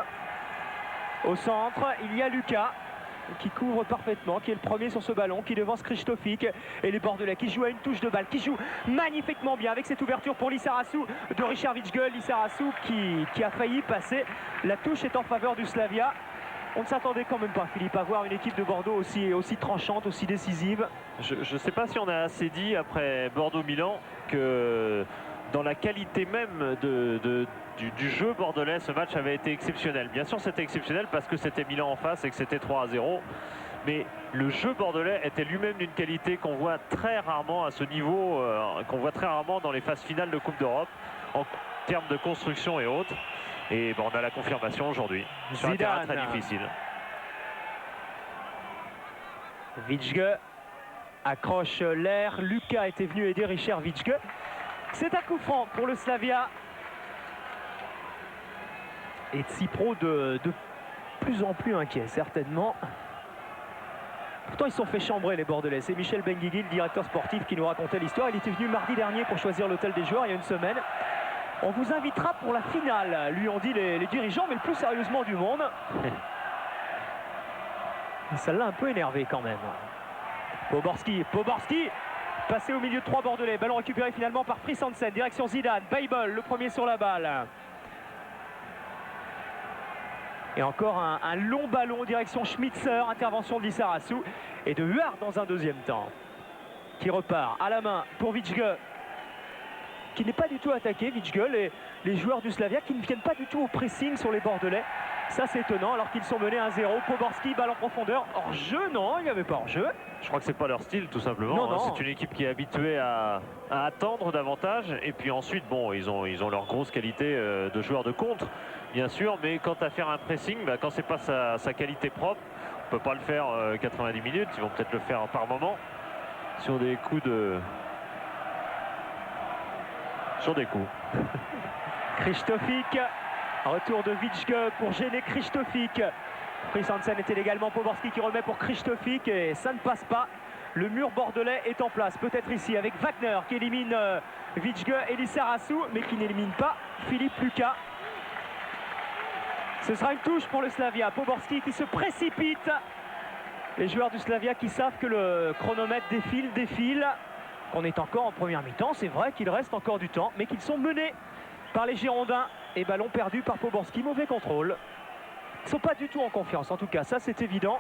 au centre, il y a Lucas qui couvre parfaitement, qui est le premier sur ce ballon, qui devance Krzysztofik, et les Bordelais qui jouent à une touche de balle, qui joue magnifiquement bien avec cette ouverture pour Lissarasu de Richard Vičge. Lissarasu qui a failli passer. La touche est en faveur du Slavia. On ne s'attendait quand même pas, Philippe, à voir une équipe de Bordeaux aussi tranchante, aussi décisive. Je ne sais pas si on a assez dit après Bordeaux-Milan que dans la qualité même du jeu bordelais, ce match avait été exceptionnel. Bien sûr, c'était exceptionnel parce que c'était Milan en face et que c'était 3-0. Mais le jeu bordelais était lui-même d'une qualité qu'on voit très rarement à ce niveau, qu'on voit très rarement dans les phases finales de Coupe d'Europe, en termes de construction et autres. Et bon, on a la confirmation aujourd'hui sur un terrain très difficile. Vičge accroche l'air. Lucas était venu aider Richard Vičge. C'est un coup franc pour le Slavia. Et Tsipro de plus en plus inquiet, certainement. Pourtant, ils se sont fait chambrer, les Bordelais. C'est Michel Benguigui, le directeur sportif, qui nous racontait l'histoire. Il était venu mardi dernier pour choisir l'hôtel des joueurs, il y a une semaine. On vous invitera pour la finale, lui ont dit les dirigeants, mais le plus sérieusement du monde. Ça l'a un peu énervé quand même. Poborski, passé au milieu de 3 Bordelais. Ballon récupéré finalement par Fris Hansen, direction Zidane. Bible, le premier sur la balle. Et encore un long ballon direction Schmitzer, intervention de Lissarasu. Et de Huard dans un deuxième temps. Qui repart à la main pour Vičge, qui n'est pas du tout attaqué. Vičge, les joueurs du Slavia qui ne viennent pas du tout au pressing sur les Bordelais. Ça, c'est étonnant, alors qu'ils sont menés 1-0. Poborski, balle en profondeur. Hors-jeu, non, il n'y avait pas hors-jeu. Je crois que c'est pas leur style, tout simplement. C'est une équipe qui est habituée à attendre davantage. Et puis ensuite, bon, ils ont leur grosse qualité de joueurs de contre, bien sûr. Mais quant à faire un pressing, quand c'est pas sa qualité propre, on peut pas le faire 90 minutes. Ils vont peut-être le faire par moment sur des coups de... Sur des coups. Krzysztofik, retour de Vičge pour gêner Krzysztofik. Fris Hansen était également Poborski qui remet pour Krzysztofik et ça ne passe pas. Le mur bordelais est en place, peut-être ici avec Wagner qui élimine Vičge et Lissarasu, mais qui n'élimine pas Philippe Lucas. Ce sera une touche pour le Slavia. Poborski qui se précipite. Les joueurs du Slavia qui savent que le chronomètre défile. Qu'on est encore en première mi-temps, c'est vrai qu'il reste encore du temps, mais qu'ils sont menés par les Girondins. Et ballon perdu par Poborski, mauvais contrôle. Ils ne sont pas du tout en confiance, en tout cas, ça c'est évident.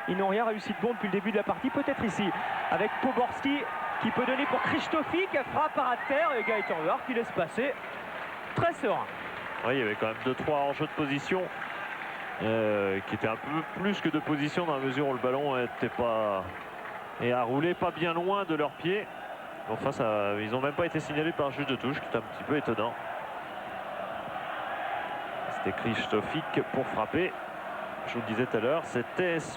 Ils n'ont rien réussi de bon depuis le début de la partie, peut-être ici, avec Poborski qui peut donner pour Krzysztofik, frappe à terre, et Gaëtan Huard qui laisse passer. Très serein. Oui, il y avait quand même 2-3 enjeux de position qui étaient un peu plus que de position dans la mesure où le ballon était pas... et a roulé pas bien loin de leurs pieds. Enfin, ils n'ont même pas été signalés par le juge de touche, qui est un petit peu étonnant. C'était Krzysztofik pour frapper. Je vous le disais tout à l'heure,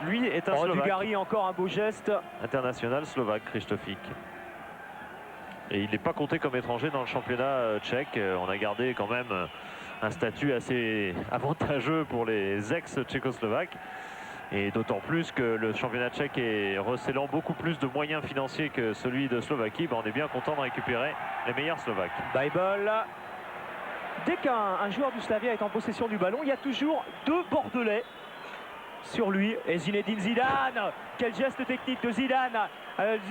lui est un Slovaque. Dugarry, encore un beau geste. International slovaque, Krzysztofik. Et il n'est pas compté comme étranger dans le championnat tchèque. On a gardé quand même un statut assez avantageux pour les ex-tchécoslovaques. Et d'autant plus que le championnat tchèque est recélant beaucoup plus de moyens financiers que celui de Slovaquie. On est bien content de récupérer les meilleurs Slovaques. Bible. Dès qu'un joueur du Slavia est en possession du ballon, il y a toujours 2 Bordelais sur lui. Et Zinedine Zidane, quel geste technique de Zidane.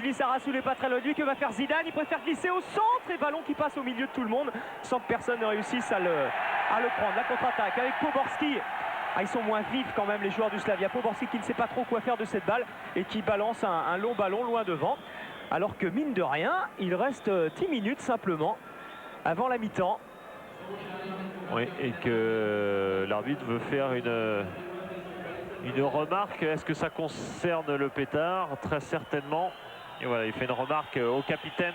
Lissarasu n'est pas très loin de lui. Que va faire Zidane? Il préfère glisser au centre et ballon qui passe au milieu de tout le monde sans que personne ne réussisse à le prendre. La contre-attaque avec Poborski. Ils sont moins vifs quand même les joueurs du Slavia. Poborski qui ne sait pas trop quoi faire de cette balle et qui balance un long ballon loin devant. Alors que mine de rien, il reste 10 minutes simplement avant la mi-temps. Oui, et que l'arbitre veut faire une remarque. Est-ce que ça concerne le pétard? Très certainement. Et voilà, il fait une remarque au capitaine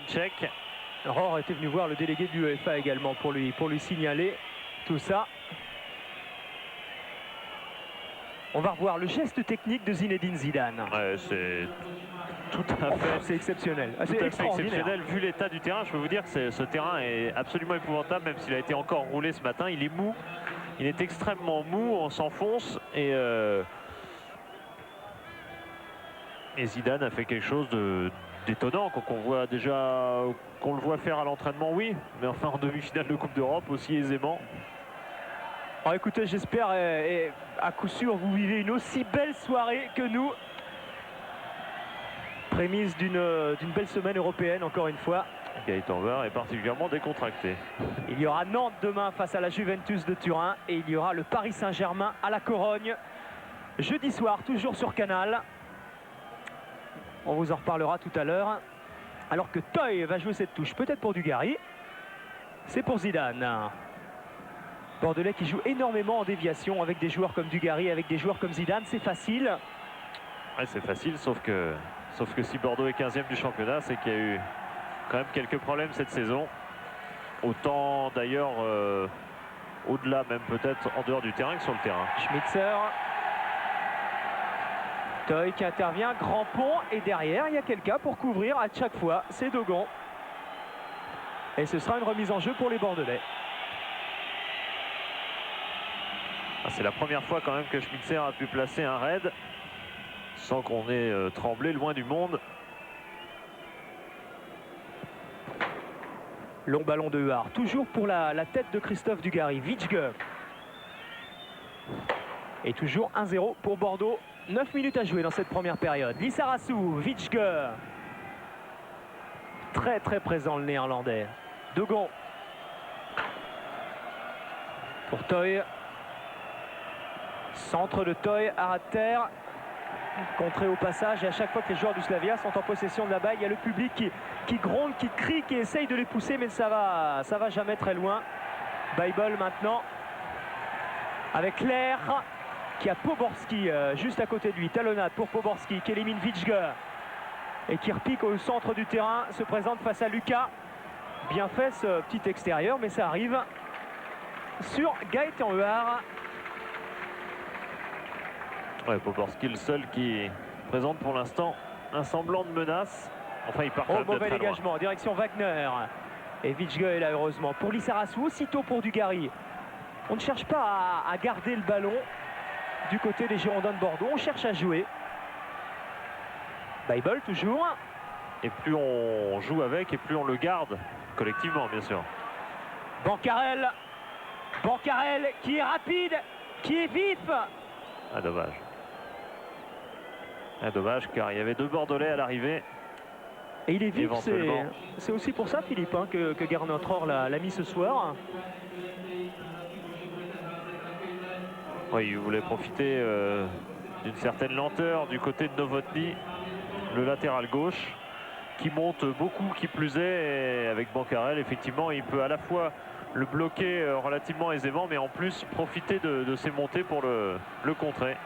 tchèque. Rohr était venu voir le délégué de l'UEFA également pour lui signaler tout ça. On va revoir le geste technique de Zinedine Zidane. Ouais, c'est tout à fait... C'est exceptionnel. C'est exceptionnel vu l'état du terrain. Je peux vous dire que ce terrain est absolument épouvantable, même s'il a été encore roulé ce matin. Il est mou. Il est extrêmement mou. On s'enfonce. Et Zidane a fait quelque chose d'étonnant qu'on voit déjà, qu'on le voit faire à l'entraînement, oui, mais enfin en demi-finale de Coupe d'Europe aussi aisément. Alors écoutez, j'espère et à coup sûr vous vivez une aussi belle soirée que nous. Prémisse d'une belle semaine européenne encore une fois. Gaëtan Huard est particulièrement décontracté. Il y aura Nantes demain face à la Juventus de Turin et il y aura le Paris Saint-Germain à la Corogne jeudi soir, toujours sur Canal. On vous en reparlera tout à l'heure. Alors que Toye va jouer cette touche, peut-être pour Dugarry. C'est pour Zidane. Bordelais qui joue énormément en déviation avec des joueurs comme Dugarry, avec des joueurs comme Zidane. C'est facile. Ouais, c'est facile, sauf que si Bordeaux est 15e du championnat, c'est qu'il y a eu quand même quelques problèmes cette saison. Autant d'ailleurs au-delà, même peut-être en dehors du terrain que sur le terrain. Schmitzer. Toye qui intervient, grand pont, et derrière il y a quelqu'un pour couvrir à chaque fois, c'est Dogon. Et ce sera une remise en jeu pour les Bordelais. C'est la première fois quand même que Schmitzer a pu placer un raid sans qu'on ait tremblé loin du monde. Long ballon de Huard, toujours pour la tête de Christophe Dugarry. Vitge. Et toujours 1-0 pour Bordeaux. 9 minutes à jouer dans cette première période. Lissarassou, Vitge. Très très présent le néerlandais. Dogon. Pour Toye. Centre de Toye, à terre. Contré au passage, et à chaque fois que les joueurs du Slavia sont en possession de la balle, il y a le public qui gronde, qui crie, qui essaye de les pousser, mais ça va jamais très loin. Bible maintenant avec l'air qui a Poborski juste à côté de lui. Talonnade pour Poborski qui élimine Vitge et qui repique au centre du terrain, se présente face à Lucas. Bien fait ce petit extérieur, mais ça arrive sur Gaëtan Huard. Ouais, Poborski, le seul qui présente pour l'instant un semblant de menace. Enfin, il part quand même de mauvais très dégagement en direction Wagner. Et Vitge est là heureusement. Pour Lissarassou, aussitôt pour Dugarry. On ne cherche pas à garder le ballon du côté des Girondins de Bordeaux. On cherche à jouer. Bible toujours. Et plus on joue avec et plus on le garde collectivement, bien sûr. Bancarel. Bancarel qui est rapide, qui est vif. Ah, dommage. Ah, dommage, car il y avait deux Bordelais à l'arrivée. Et il est vif, c'est aussi pour ça, Philippe, hein, que Gernot Rohr l'a mis ce soir. Oui, il voulait profiter d'une certaine lenteur du côté de Novotny, le latéral gauche, qui monte beaucoup, qui plus est, et avec Bancarel, effectivement, il peut à la fois le bloquer relativement aisément, mais en plus profiter de ses montées pour le contrer.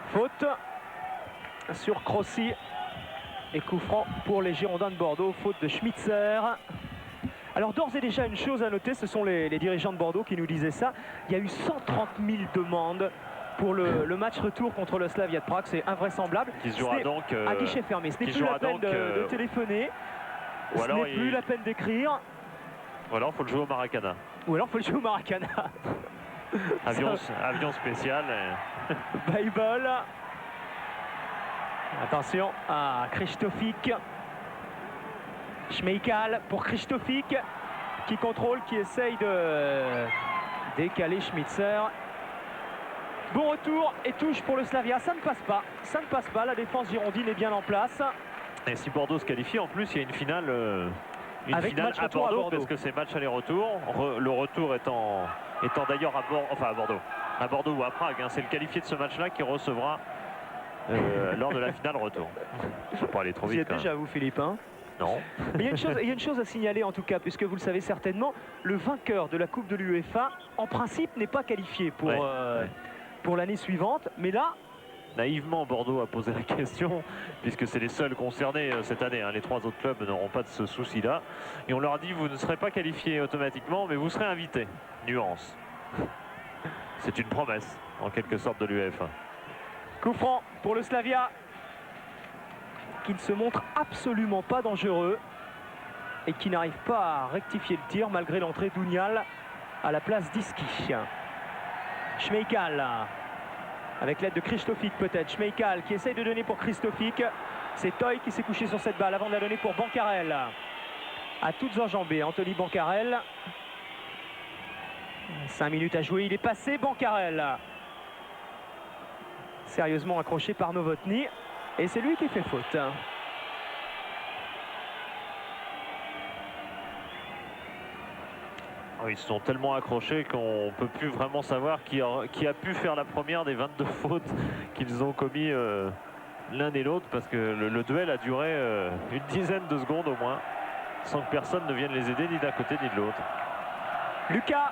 Faute sur Crossi et coup franc pour les Girondins de Bordeaux, faute de Schmitzer. Alors d'ores et déjà une chose à noter, ce sont les dirigeants de Bordeaux qui nous disaient ça. Il y a eu 130 000 demandes pour le match retour contre le Slavia de Prague, c'est invraisemblable. Qui se jouera donc à guichet fermé, ce n'est plus la peine de téléphoner, ce n'est plus la peine d'écrire. Ou alors il faut le jouer au Maracana. Ou alors il faut le jouer au Maracana. Avion spécial. Bible. Attention à Krzysztofik. Schmeichel pour Krzysztofik qui contrôle, qui essaye de décaler Schmitzer. Bon retour et touche pour le Slavia. Ça ne passe pas. Ça ne passe pas. La défense girondine est bien en place. Et si Bordeaux se qualifie, en plus, il y a une finale. Avec match à retour Bordeaux, parce que c'est match aller-retour. Le retour étant d'ailleurs à Bordeaux. À Bordeaux ou à Prague. Hein. C'est le qualifié de ce match-là qui recevra lors de la finale retour. Il ne faut pas aller trop vite. Vous y êtes déjà, vous, Philippe, hein? Non. Mais il y a une chose à signaler en tout cas, puisque vous le savez certainement, le vainqueur de la Coupe de l'UEFA, en principe, n'est pas qualifié pour l'année suivante. Mais là, naïvement, Bordeaux a posé la question, puisque c'est les seuls concernés cette année. Hein. Les trois autres clubs n'auront pas de ce souci-là. Et on leur a dit, vous ne serez pas qualifiés automatiquement, mais vous serez invités. Nuance. C'est une promesse, en quelque sorte, de l'UEFA. Coup franc pour le Slavia, qui ne se montre absolument pas dangereux et qui n'arrive pas à rectifier le tir malgré l'entrée d'Ounial à la place d'Iski. Schmeichel avec l'aide de Krzysztofik peut-être. Schmeichel qui essaye de donner pour Krzysztofik. C'est Toy qui s'est couché sur cette balle avant de la donner pour Bancarel. À toutes enjambées, Anthony Bancarel. 5 minutes à jouer, il est passé, Bancarel. Sérieusement accroché par Novotny. Et c'est lui qui fait faute. Ils se sont tellement accrochés qu'on ne peut plus vraiment savoir qui a pu faire la première des 22 fautes qu'ils ont commis l'un et l'autre, parce que le duel a duré une dizaine de secondes au moins, sans que personne ne vienne les aider ni d'un côté ni de l'autre. Lucas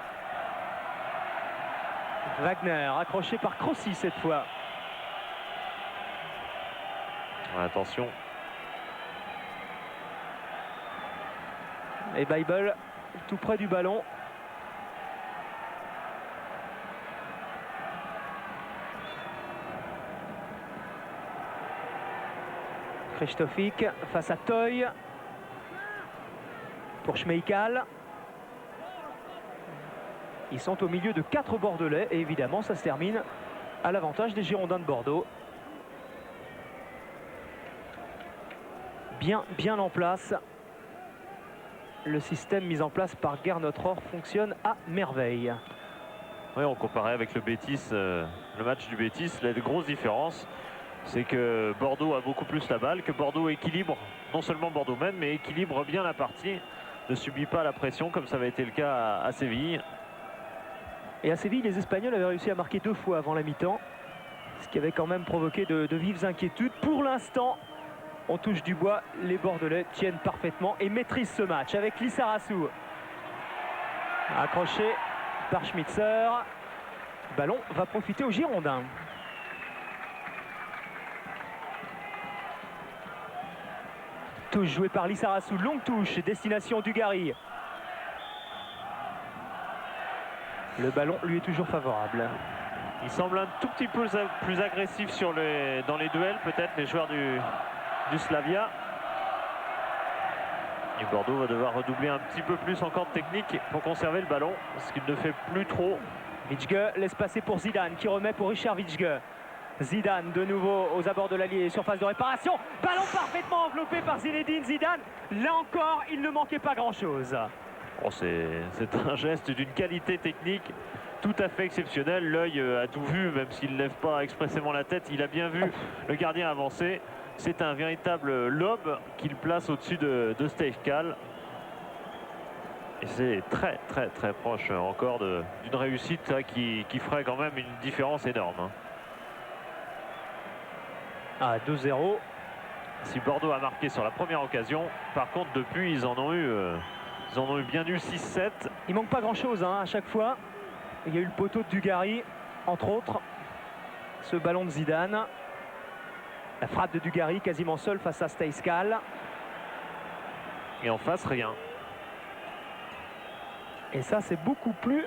Wagner, accroché par Crossi cette fois. Attention. Et Bible tout près du ballon. Krzysztofik face à Toy pour Schmeichel. Ils sont au milieu de 4 Bordelais et évidemment ça se termine à l'avantage des Girondins de Bordeaux. Bien en place. Le système mis en place par Gernot Rohr fonctionne à merveille. Oui, on comparait avec le Betis, le match du Betis. La grosse différence, c'est que Bordeaux a beaucoup plus la balle, que Bordeaux équilibre, non seulement Bordeaux même, mais équilibre bien la partie, ne subit pas la pression comme ça avait été le cas à Séville. Et à Séville, les Espagnols avaient réussi à marquer 2 fois avant la mi-temps, ce qui avait quand même provoqué de vives inquiétudes. Pour l'instant, on touche du bois, les Bordelais tiennent parfaitement et maîtrisent ce match avec Lissarazu. Accroché par Schmitzer. Le ballon va profiter aux Girondins. Touche jouée par Lissarazu, longue touche, destination Dugarry. Le ballon lui est toujours favorable. Il semble un tout petit peu plus agressif dans les duels, peut-être, les joueurs du Slavia. Et Bordeaux va devoir redoubler un petit peu plus encore de technique pour conserver le ballon, ce qu'il ne fait plus trop. Vichge laisse passer pour Zidane qui remet pour Richard Vichge. Zidane de nouveau aux abords de l'allié, surface de réparation. Ballon parfaitement enveloppé par Zinedine Zidane. Là encore, il ne manquait pas grand-chose. Oh, c'est un geste d'une qualité technique tout à fait exceptionnelle. L'œil a tout vu, même s'il ne lève pas expressément la tête. Il a bien vu le gardien avancer. C'est un véritable lob qu'il place au-dessus de Steichkal. Et c'est très proche encore d'une réussite là, qui ferait quand même une différence énorme. À 2-0. Si Bordeaux a marqué sur la première occasion, par contre depuis ils en ont eu bien eu 6-7. Il manque pas grand-chose à chaque fois. Il y a eu le poteau de Dugarry, entre autres. Ce ballon de Zidane. La frappe de Dugarry quasiment seul face à Steichkal. Et en face, rien. Et ça, c'est beaucoup plus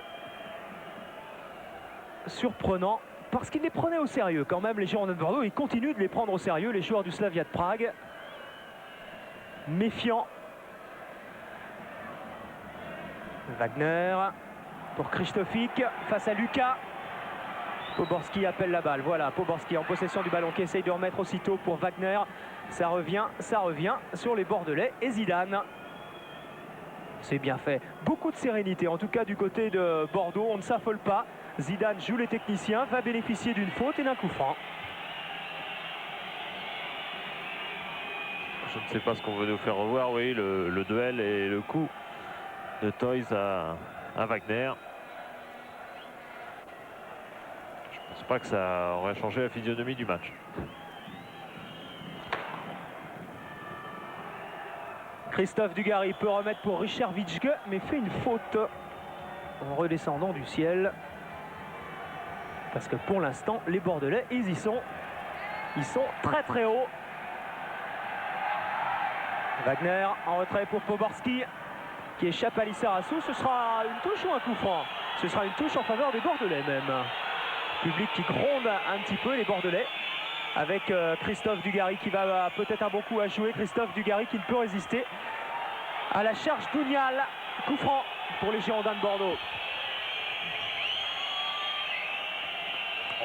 surprenant parce qu'ils les prenaient au sérieux quand même, les Girondins de Bordeaux. Ils continuent de les prendre au sérieux, les joueurs du Slavia de Prague. Méfiant. Wagner pour Krzysztofik face à Lucas. Poborski appelle la balle. Voilà, Poborski en possession du ballon qui essaye de remettre aussitôt pour Wagner. Ça revient sur les Bordelais et Zidane. C'est bien fait. Beaucoup de sérénité, en tout cas du côté de Bordeaux. On ne s'affole pas. Zidane joue les techniciens, va bénéficier d'une faute et d'un coup franc. Je ne sais pas ce qu'on veut nous faire revoir. Oui, le duel et le coup de Toys à Wagner. Je ne pense pas que ça aurait changé la physionomie du match. Christophe Dugarry peut remettre pour Richard Vichge, mais fait une faute en redescendant du ciel. Parce que pour l'instant, les Bordelais, ils y sont. Ils sont très hauts. Wagner en retrait pour Poborski, qui échappe à Lissarazu. Ce sera une touche ou un coup franc? Ce sera une touche en faveur des Bordelais même. Public qui gronde un petit peu, les Bordelais. Avec Christophe Dugarry qui va peut-être un bon coup à jouer. Christophe Dugarry qui ne peut résister à la charge d'Ounial. Coup franc pour les Girondins de Bordeaux.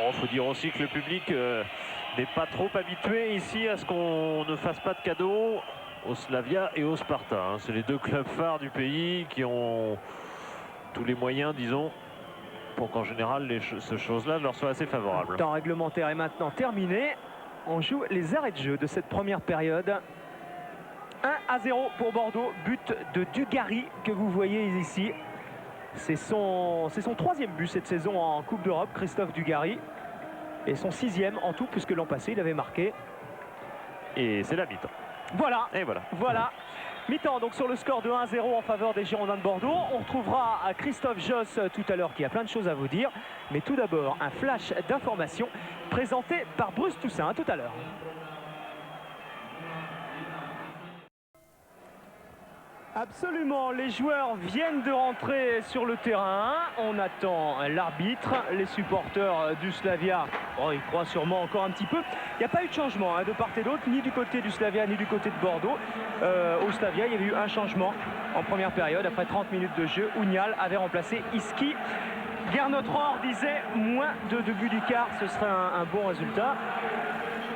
Il faut dire aussi que le public n'est pas trop habitué ici à ce qu'on ne fasse pas de cadeaux au Slavia et au Sparta. Hein. C'est les deux clubs phares du pays qui ont tous les moyens, disons, pour qu'en général ces choses-là leur soient assez favorables. Le temps réglementaire est maintenant terminé. On joue les arrêts de jeu de cette première période. 1-0 pour Bordeaux, but de Dugarry que vous voyez ici. C'est son 3e but cette saison en Coupe d'Europe, Christophe Dugarry. Et son 6e en tout, puisque l'an passé il avait marqué. Et c'est la mi-temps. Voilà. Et voilà. Voilà. Mi-temps donc sur le score de 1-0 en faveur des Girondins de Bordeaux. On retrouvera Christophe Josse tout à l'heure qui a plein de choses à vous dire. Mais tout d'abord, un flash d'information présenté par Bruce Toussaint. Tout à l'heure. Absolument, les joueurs viennent de rentrer sur le terrain. On attend l'arbitre, les supporters du Slavia. Oh, ils croient sûrement encore un petit peu. Il n'y a pas eu de changement de part et d'autre, ni du côté du Slavia, ni du côté de Bordeaux. Au Slavia, il y avait eu un changement en première période. Après 30 minutes de jeu, Ounial avait remplacé Iski. Gernot Rohr disait moins de 2 buts d'écart, ce serait un bon résultat.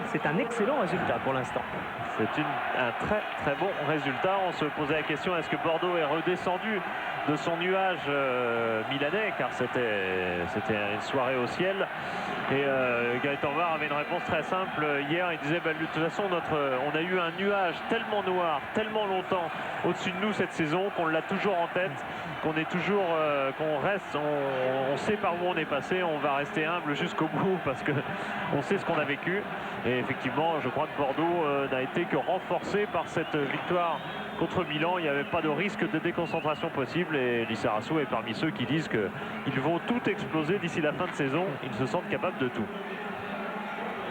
C'est un excellent résultat pour l'instant. C'est un très bon résultat. On se posait la question, est-ce que Bordeaux est redescendu de son nuage milanais, car c'était une soirée au ciel. Et Gaëtan Var avait une réponse très simple hier. Il disait, de toute façon, on a eu un nuage tellement noir, tellement longtemps au-dessus de nous cette saison, qu'on l'a toujours en tête, qu'on est toujours, qu'on reste, on sait par où on est passé, on va rester humble jusqu'au bout parce que on sait ce qu'on a vécu. Et effectivement, je crois que Bordeaux n'a été que renforcé par cette victoire contre Milan. Il n'y avait pas de risque de déconcentration possible et Lissarassou est parmi ceux qui disent qu'ils vont tout exploser d'ici la fin de saison. Ils se sentent capables de tout.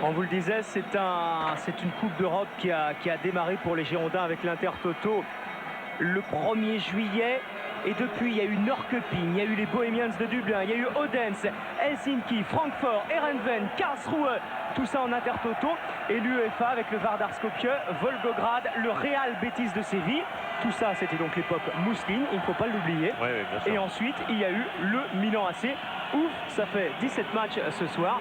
On vous le disait, c'est une Coupe d'Europe qui a démarré pour les Girondins avec l'Intertoto le 1er juillet. Et depuis, il y a eu Norrköping, il y a eu les Bohemians de Dublin, il y a eu Odense, Helsinki, Francfort, Heerenveen, Karlsruhe, tout ça en Intertoto. Et l'UEFA avec le Vardar Skopje, Volgograd, le Real Betis de Séville. Tout ça, c'était donc l'époque mousseline, il ne faut pas l'oublier. Oui, bien sûr. Et ensuite, il y a eu le Milan AC. Ouf, ça fait 17 matchs ce soir.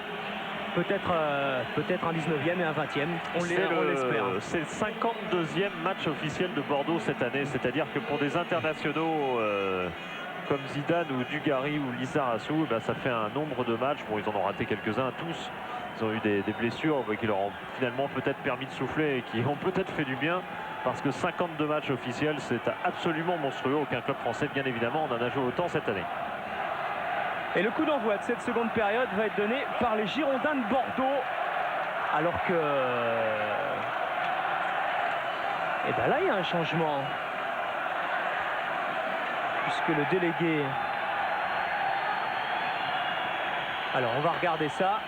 Peut-être un 19e et un 20e, on l'espère. C'est le 52e match officiel de Bordeaux cette année, c'est-à-dire que pour des internationaux comme Zidane ou Dugarry ou Lissarassou, ça fait un nombre de matchs. Bon, ils en ont raté quelques-uns tous, ils ont eu des blessures qui leur ont finalement peut-être permis de souffler et qui ont peut-être fait du bien, parce que 52 matchs officiels, c'est absolument monstrueux. Aucun club français, bien évidemment, en a joué autant cette année. Et le coup d'envoi de cette seconde période va être donné par les Girondins de Bordeaux. Alors que... Et bien là, il y a un changement. Puisque le délégué... Alors, on va regarder ça.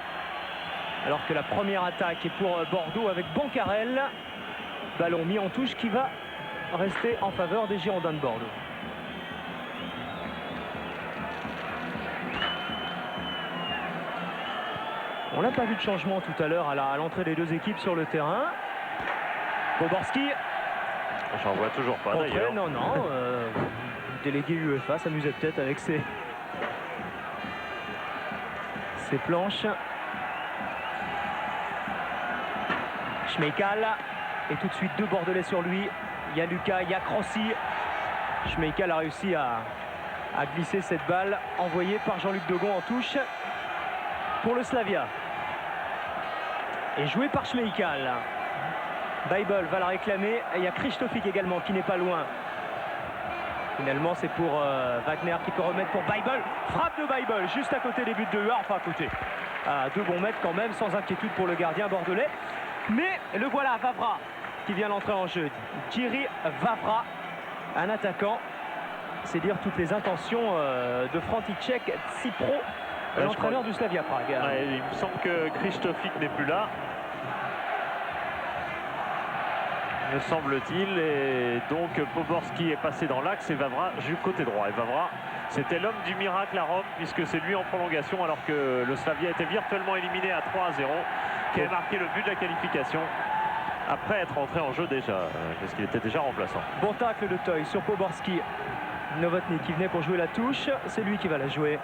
Alors que la première attaque est pour Bordeaux avec Bancarel. Ballon mis en touche qui va rester en faveur des Girondins de Bordeaux. On n'a pas vu de changement tout à l'heure à l'entrée des deux équipes sur le terrain. Poborski. J'en vois toujours pas d'ailleurs. Non. Le délégué UEFA s'amusait peut-être avec ses planches. Schmeichel. Et tout de suite deux Bordelais sur lui. Il y a Lucas, il y a Crossi. Schmeichel a réussi à glisser cette balle envoyée par Jean-Luc Degon en touche pour le Slavia. Et joué par Schmeichel. Bible va la réclamer. Et il y a Krzysztofik également qui n'est pas loin. Finalement, c'est pour Wagner qui peut remettre pour Bible. Frappe de Bible juste à côté des buts de Huard. Enfin, à côté. À 2 bons mètres quand même, sans inquiétude pour le gardien bordelais. Mais le voilà, Vavra, qui vient d'entrer en jeu. Thierry Vavra, un attaquant. C'est dire toutes les intentions de František Cipro, l'entraîneur du Slavia Prague. Ouais, il me semble que Krzysztofik n'est plus là, me semble-t-il, et donc Poborski est passé dans l'axe et Vavra joue côté droit. Et Vavra, c'était l'homme du miracle à Rome, puisque c'est lui en prolongation, alors que le Slavia était virtuellement éliminé à 3-0, qui a marqué le but de la qualification après être entré en jeu déjà, parce qu'il était déjà remplaçant. Bon tacle de Toy sur Poborski. Novotny qui venait pour jouer la touche, c'est lui qui va la jouer.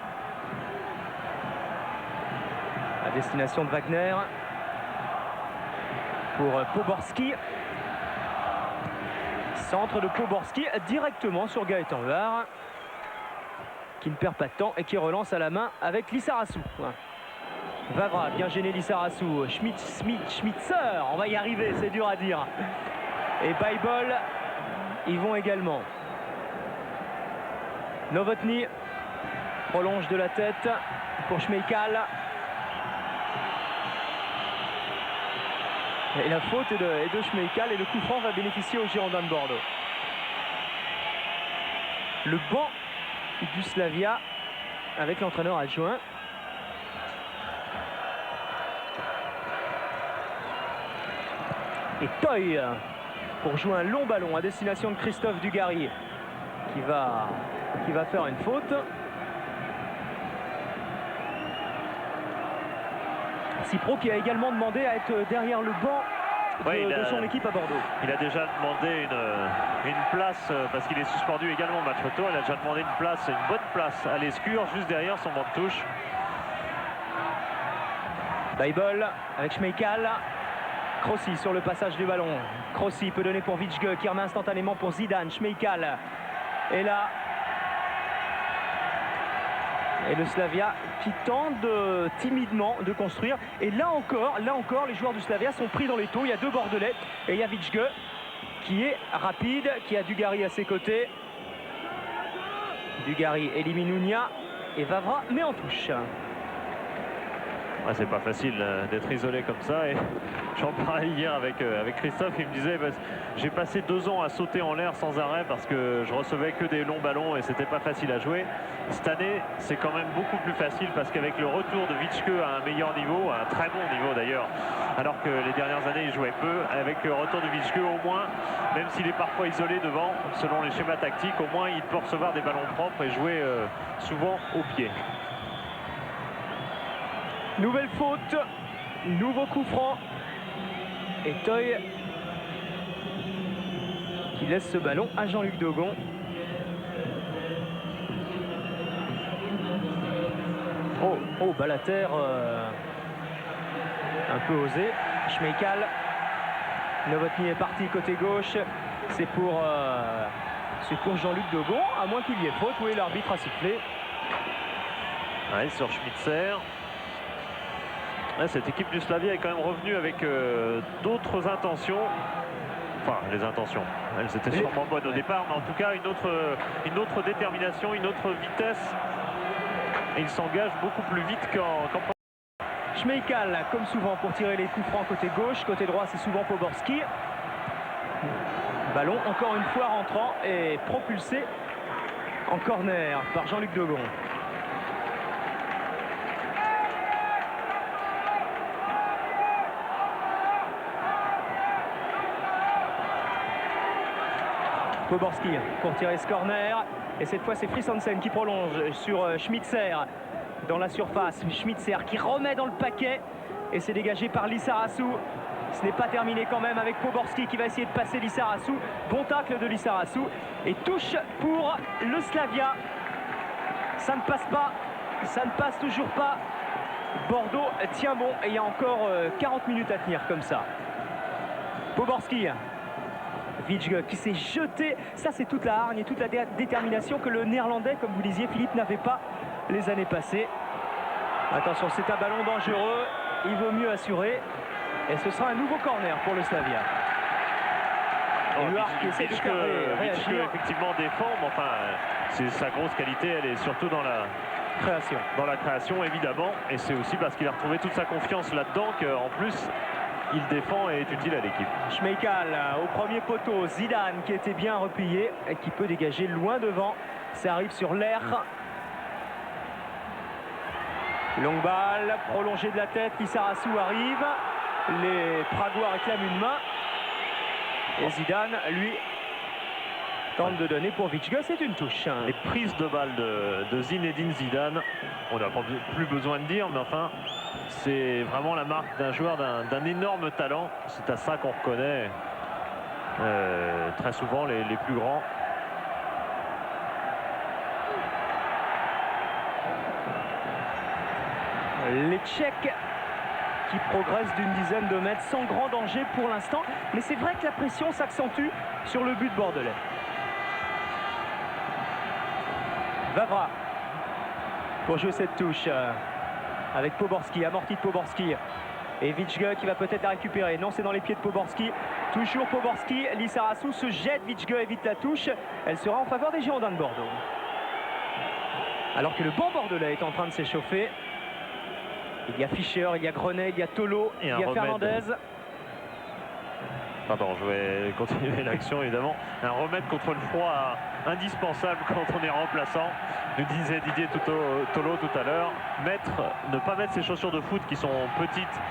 À destination de Wagner. pour Poborski. Centre de Poborski directement sur Gaëtan Var, qui ne perd pas de temps et qui relance à la main avec Lissarassou. Vavra, bien gêné Lissarassou. Schmitzer, on va y arriver, c'est dur à dire. Et Baibol, ils vont également. Novotny prolonge de la tête pour Schmeikal. Et la faute est de Schmeikal et le coup franc va bénéficier aux Girondins de Bordeaux. Le banc du Slavia avec l'entraîneur adjoint. Et Toy pour jouer un long ballon à destination de Christophe Dugarry qui va faire une faute. Cipro qui a également demandé à être derrière le banc de son équipe à Bordeaux. Il a déjà demandé une place parce qu'il est suspendu également au match retour. Il a déjà demandé une bonne place à l'Escure, juste derrière son banc de touche. Baibol avec Schmeikal. Krossi sur le passage du ballon. Krossi peut donner pour Vichge qui remet instantanément pour Zidane. Schmeikal est là. Et le Slavia qui tente timidement de construire. Et là encore, les joueurs du Slavia sont pris dans les taux. Il y a deux Bordelais et il y a Vichge qui est rapide, qui a Dugarry à ses côtés. Dugarry élimine Ounia et Vavra met en touche. Ouais, c'est pas facile d'être isolé comme ça. Et j'en parlais hier avec Christophe. Il me disait j'ai passé 2 ans à sauter en l'air sans arrêt parce que je recevais que des longs ballons et c'était pas facile à jouer. Cette année, c'est quand même beaucoup plus facile parce qu'avec le retour de Vichke à un meilleur niveau, à un très bon niveau d'ailleurs, alors que les dernières années il jouait peu, avec le retour de Vichke au moins, même s'il est parfois isolé devant, selon les schémas tactiques, au moins il peut recevoir des ballons propres et jouer souvent au pied. Nouvelle faute, nouveau coup franc. Et Toy qui laisse ce ballon à Jean-Luc Dogon. Oh, Balater un peu osé. Schmeikal. Novotny est parti côté gauche. C'est pour Jean-Luc Dogon, à moins qu'il y ait faute. Oui, l'arbitre a sifflé. Ouais, sur Schmitzer. Cette équipe du Slavia est quand même revenue avec d'autres intentions. Enfin, les intentions, elles étaient sûrement bonnes au départ, mais en tout cas une autre détermination, une autre vitesse. Et il s'engage beaucoup plus vite qu'en Schmeikal, comme souvent, pour tirer les coups francs côté gauche. Côté droit, c'est souvent Poborski. Ballon, encore une fois, rentrant et propulsé en corner par Jean-Luc Dogon. Poborski pour tirer ce corner. Et cette fois, c'est Frisansen qui prolonge sur Schmitzer dans la surface. Schmitzer qui remet dans le paquet. Et c'est dégagé par Lissarassou. Ce n'est pas terminé quand même avec Poborski qui va essayer de passer Lissarassou. Bon tacle de Lissarassou. Et touche pour le Slavia. Ça ne passe pas. Ça ne passe toujours pas. Bordeaux tient bon. Et il y a encore 40 minutes à tenir comme ça. Poborski. Vichge qui s'est jeté, ça c'est toute la hargne et toute la détermination que le néerlandais, comme vous disiez Philippe, n'avait pas les années passées. Attention, c'est un ballon dangereux, il vaut mieux assurer. Et ce sera un nouveau corner pour le Slavia. Vichge effectivement défend, mais enfin c'est sa grosse qualité, elle est surtout dans la création. Dans la création évidemment, et c'est aussi parce qu'il a retrouvé toute sa confiance là-dedans qu'en plus il défend et est utile à l'équipe. Schmeikal au premier poteau. Zidane qui était bien replié et qui peut dégager loin devant. Ça arrive sur l'air. Longue balle, prolongée de la tête. Lissarassou arrive. Les Pragois réclament une main. Et Zidane, lui, tente de donner pour Vichge. C'est une touche. Les prises de balles de Zinedine Zidane, on n'a plus besoin de dire, mais enfin, c'est vraiment la marque d'un joueur d'un énorme talent. C'est à ça qu'on reconnaît très souvent les plus grands. Les Tchèques qui progresse d'une dizaine de mètres sans grand danger pour l'instant. Mais c'est vrai que la pression s'accentue sur le but bordelais. Vavra pour jouer cette touche avec Poborski, amorti de Poborski. Et Vichge qui va peut-être la récupérer. Non, c'est dans les pieds de Poborski. Toujours Poborski. Lissarassou se jette. Vichge évite la touche. Elle sera en faveur des Girondins de Bordeaux. Alors que le banc bordelais est en train de s'échauffer. Il y a Fischer, il y a Grenet, il y a Tolo, il y a Fernandez. Pardon, je vais continuer l'action évidemment. Un remède contre le froid indispensable quand on est remplaçant. Nous disait Didier Tolo tout à l'heure. Ne pas mettre ses chaussures de foot qui sont petites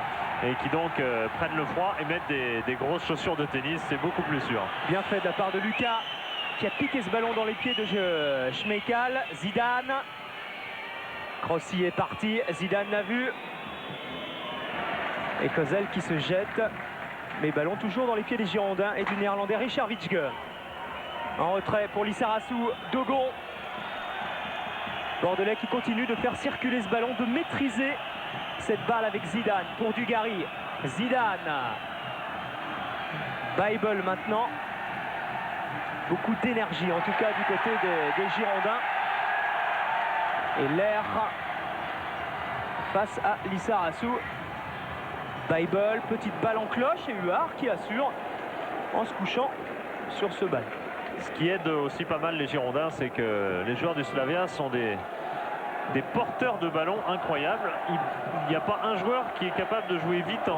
et qui donc prennent le froid et mettre des grosses chaussures de tennis, c'est beaucoup plus sûr. Bien fait de la part de Lucas qui a piqué ce ballon dans les pieds de Schmeichel. Zidane. Crossi est parti, Zidane l'a vu. Et Kozel qui se jette. Mais ballon toujours dans les pieds des Girondins et du Néerlandais Richard Vichge. En retrait pour Lissarassou, Dogon. Bordelais qui continue de faire circuler ce ballon, de maîtriser cette balle avec Zidane pour Dugarry. Zidane. Bible maintenant. Beaucoup d'énergie en tout cas du côté des Girondins. Et l'air face à Lissarassou. Bible, petite balle en cloche et Huard qui assure en se couchant sur ce ballon. Ce qui aide aussi pas mal les Girondins, c'est que les joueurs du Slavia sont des porteurs de ballon incroyables. Il n'y a pas un joueur qui est capable de jouer vite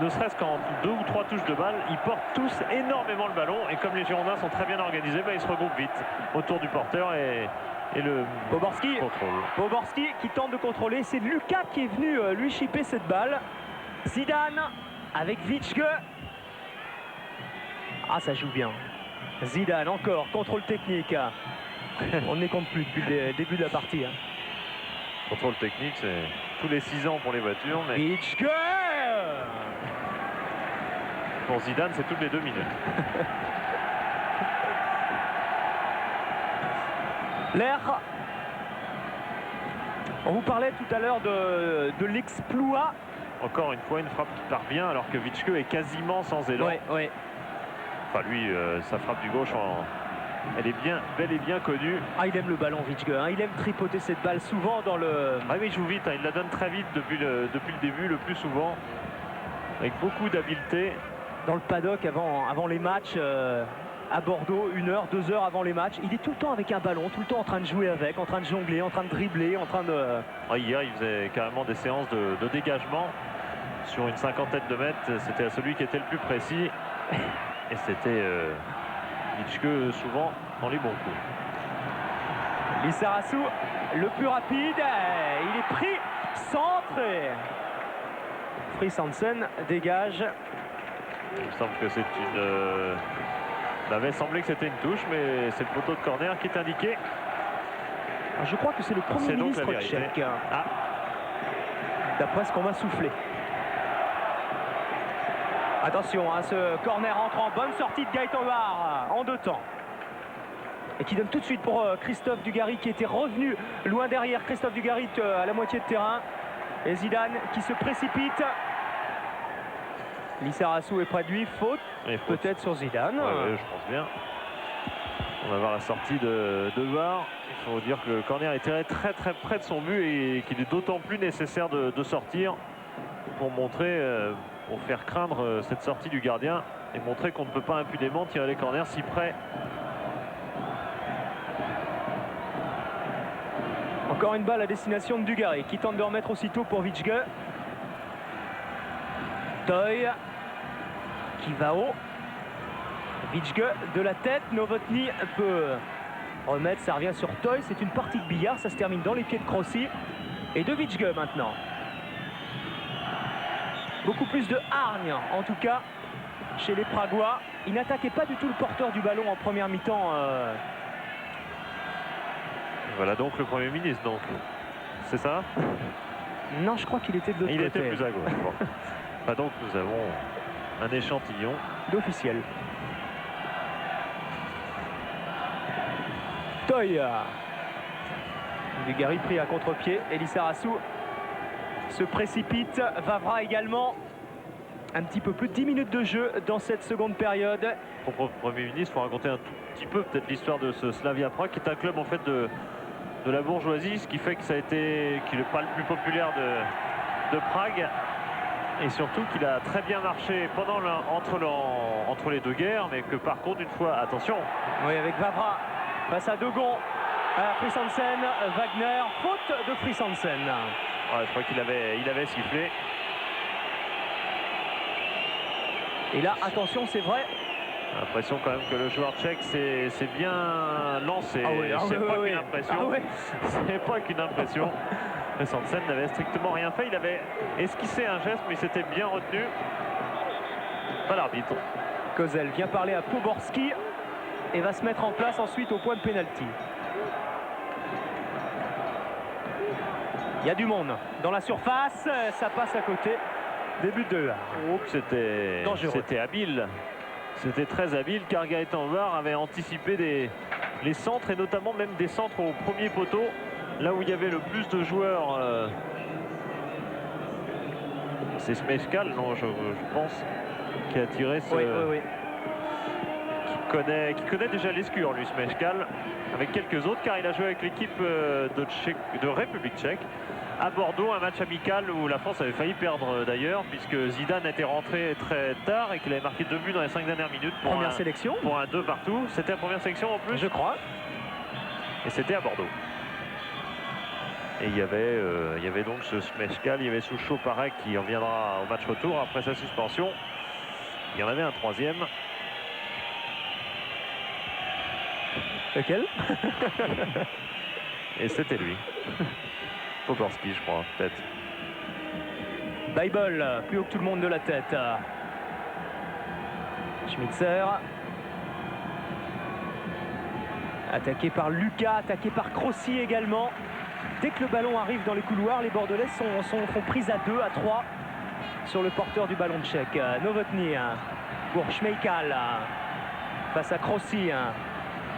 ne serait-ce qu'en 2 ou 3 touches de balle. Ils portent tous énormément le ballon et comme les Girondins sont très bien organisés, ils se regroupent vite autour du porteur et le Poborski. Contrôle. Poborski qui tente de contrôler. C'est Lucas qui est venu lui chipper cette balle. Zidane avec Vichge. Ah, ça joue bien. Zidane encore, contrôle technique. On ne compte plus depuis le début de la partie. Contrôle technique, c'est tous les 6 ans pour les voitures. Mais Vichge. pour Zidane, c'est toutes les 2 minutes. L'air. On vous parlait tout à l'heure de l'exploit. Encore une fois, une frappe qui part bien alors que Vichge est quasiment sans élan. Ouais. Enfin, lui, sa frappe du gauche, elle est bel et bien connue. Ah, il aime le ballon, Vichge. Il aime tripoter cette balle souvent dans le... Ah oui, il joue vite. Il la donne très vite depuis le début, le plus souvent. Avec beaucoup d'habileté. Dans le paddock avant les matchs à Bordeaux, 1 heure, 2 heures avant les matchs. Il est tout le temps avec un ballon, tout le temps en train de jouer avec, en train de jongler, en train de dribbler, en train de... Ah, hier, il faisait carrément des séances de dégagement sur une 50aine de mètres. C'était à celui qui était le plus précis. Et c'était Vichge souvent dans les bons coups. Lissarassou, le plus rapide. Il est pris, centre. Fritz Hansen dégage. Il me semble que c'est une... Il avait semblé que c'était une touche, mais c'est le poteau de corner qui est indiqué. Je crois que c'est le Premier ministre tchèque. D'après ce qu'on m'a soufflé. Attention, ce corner entre en bonne sortie de Gaëtan Huard en 2 temps. Et qui donne tout de suite pour Christophe Dugarry qui était revenu loin derrière. Christophe Dugarry à la moitié de terrain. Et Zidane qui se précipite. Lissarassou est près de lui, faute peut-être sur Zidane. Ouais, je pense bien. On va voir la sortie de Huard. Il faut dire que le corner est tiré très près de son but et qu'il est d'autant plus nécessaire de sortir pour montrer, pour faire craindre cette sortie du gardien et montrer qu'on ne peut pas impunément tirer les corners si près. Encore une balle à destination de Dugarry qui tente de remettre aussitôt pour Vichge. Toy qui va haut. Vichge de la tête. Novotny peut remettre. Ça revient sur Toy. C'est une partie de billard. Ça se termine dans les pieds de Crossi. Et de Vichge maintenant. Beaucoup plus de hargne en tout cas chez les Pragois. Il n'attaquait pas du tout le porteur du ballon en première mi-temps. Voilà donc le Premier ministre. Donc c'est ça? Non, je crois qu'il était de l'autre côté. Il était plus à gauche. Bon. Donc nous avons un échantillon d'officiel. Toy. Dugarry pris à contre-pied. Et Lissarassou se précipite. Vavra également. Un petit peu plus de 10 minutes de jeu dans cette seconde période. Pour Premier ministre, il faut raconter un tout petit peu peut-être l'histoire de ce Slavia Prague, qui est un club en fait de la bourgeoisie, ce qui fait que ça a été qu'il n'est pas le plus populaire de Prague, et surtout qu'il a très bien marché pendant entre les deux guerres, mais que par contre une fois, attention. Oui, avec Vavra face à Dogon, Frisansen, Wagner, faute de Frisansen. Ouais, je crois qu'il avait sifflé. Et là, attention, c'est vrai. J'ai l'impression quand même que le joueur tchèque s'est bien lancé. C'est pas qu'une impression. C'est pas qu'une impression. Frisansen n'avait strictement rien fait. Il avait esquissé un geste, mais il s'était bien retenu. Pas l'arbitre. Kozel vient parler à Poborski et va se mettre en place ensuite au point de pénalty. Il y a du monde dans la surface, ça passe à côté. Début de c'était habile. C'était très habile car Gaëtan Var avait anticipé les centres, et notamment même des centres au premier poteau, là où il y avait le plus de joueurs. C'est Smejkal, non, je pense, qui a tiré ce... Oui. Qui connaît déjà l'escure, lui, Smejkal, avec quelques autres, car il a joué avec l'équipe de République tchèque à Bordeaux, un match amical où la France avait failli perdre d'ailleurs, puisque Zidane était rentré très tard et qu'il avait marqué 2 buts dans les 5 dernières minutes pour première sélection, pour un 2 partout. C'était la première sélection en plus, je crois, et c'était à Bordeaux. Et il y avait donc ce Smejkal, il y avait Souchot Parek qui reviendra au match retour après sa suspension. Il y en avait un troisième. Lequel? Et c'était lui. Poborski, je crois, peut-être. Bible, plus haut que tout le monde de la tête. Schmitzer. Attaqué par Lucas, attaqué par Crossi également. Dès que le ballon arrive dans les couloirs, les Bordelais font prise à 2, à 3 sur le porteur du ballon tchèque. Novotny pour Schmeichel face à Crossi.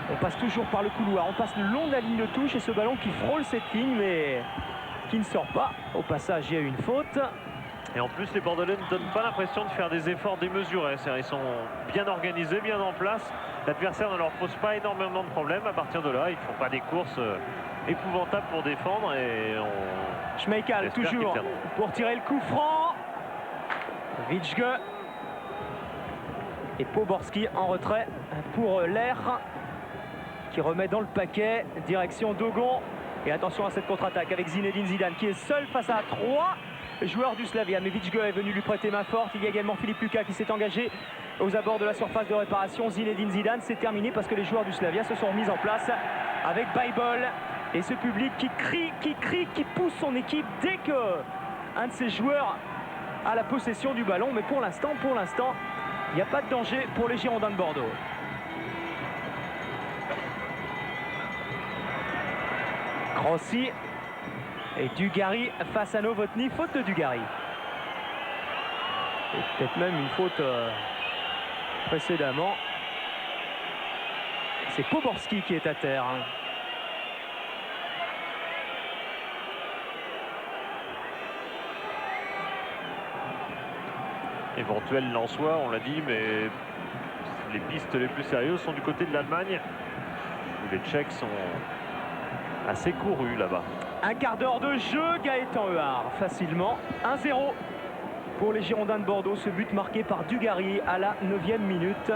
On passe toujours par le couloir, on passe le long de la ligne de touche, et ce ballon qui frôle cette ligne mais qui ne sort pas. Au passage, il y a eu une faute. Et en plus, les Bordelais ne donnent pas l'impression de faire des efforts démesurés. Ils sont bien organisés, bien en place. L'adversaire ne leur pose pas énormément de problèmes. À partir de là, ils ne font pas des courses épouvantables pour défendre. Et Schmeichel toujours pour tirer le coup franc. Vitschge et Poborski en retrait pour l'air, qui remet dans le paquet, direction Dogon. Et attention à cette contre-attaque avec Zinedine Zidane qui est seul face à 3 joueurs du Slavia. Mais Vitschge est venu lui prêter main forte. Il y a également Philippe Lucas qui s'est engagé aux abords de la surface de réparation. Zinedine Zidane, c'est terminé parce que les joueurs du Slavia se sont remis en place avec Bible. Et ce public qui crie, qui pousse son équipe dès que un de ses joueurs a la possession du ballon. Mais pour l'instant, il n'y a pas de danger pour les Girondins de Bordeaux. Crossi et Dugarry face à Novotny, faute de Dugarry. Et peut-être même une faute précédemment. C'est Poborski qui est à terre. Éventuel Lensois, on l'a dit, mais les pistes les plus sérieuses sont du côté de l'Allemagne, où les Tchèques sont assez courus là-bas. Un quart d'heure de jeu, Gaëtan Ehar facilement 1-0 pour les Girondins de Bordeaux. Ce but marqué par Dugarry à la 9e minute.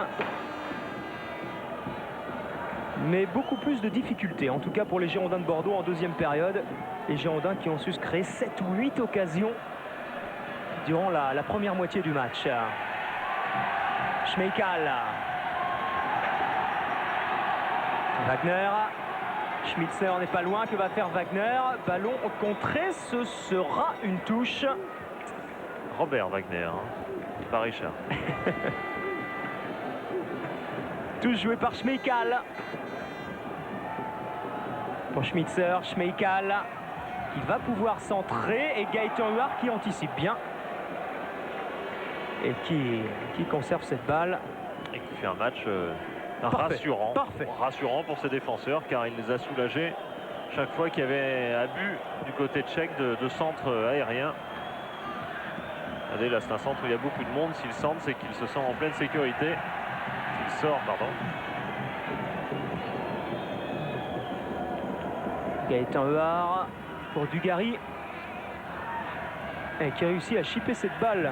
Mais beaucoup plus de difficultés, en tout cas pour les Girondins de Bordeaux en deuxième période. Les Girondins qui ont su se créer 7 ou 8 occasions durant la première moitié du match. Schmeichel. Wagner. Schmitzer n'est pas loin. Que va faire Wagner? Ballon contré, ce sera une touche. Robert Wagner, pas Richard. Touche jouée par Schmeichel. Pour Schmitzer, Schmeichel qui va pouvoir centrer, et Gaëtan Ehar qui anticipe bien et qui conserve cette balle. Et qui fait un match Parfait. rassurant pour ses défenseurs, car il les a soulagés chaque fois qu'il y avait abus du côté tchèque de centre aérien. Regardez, là c'est un centre où il y a beaucoup de monde. S'il centre, c'est qu'il se sent en pleine sécurité. S'il sort, pardon. Gaëtan Ehar pour Dugarry. Et qui réussit à chipper cette balle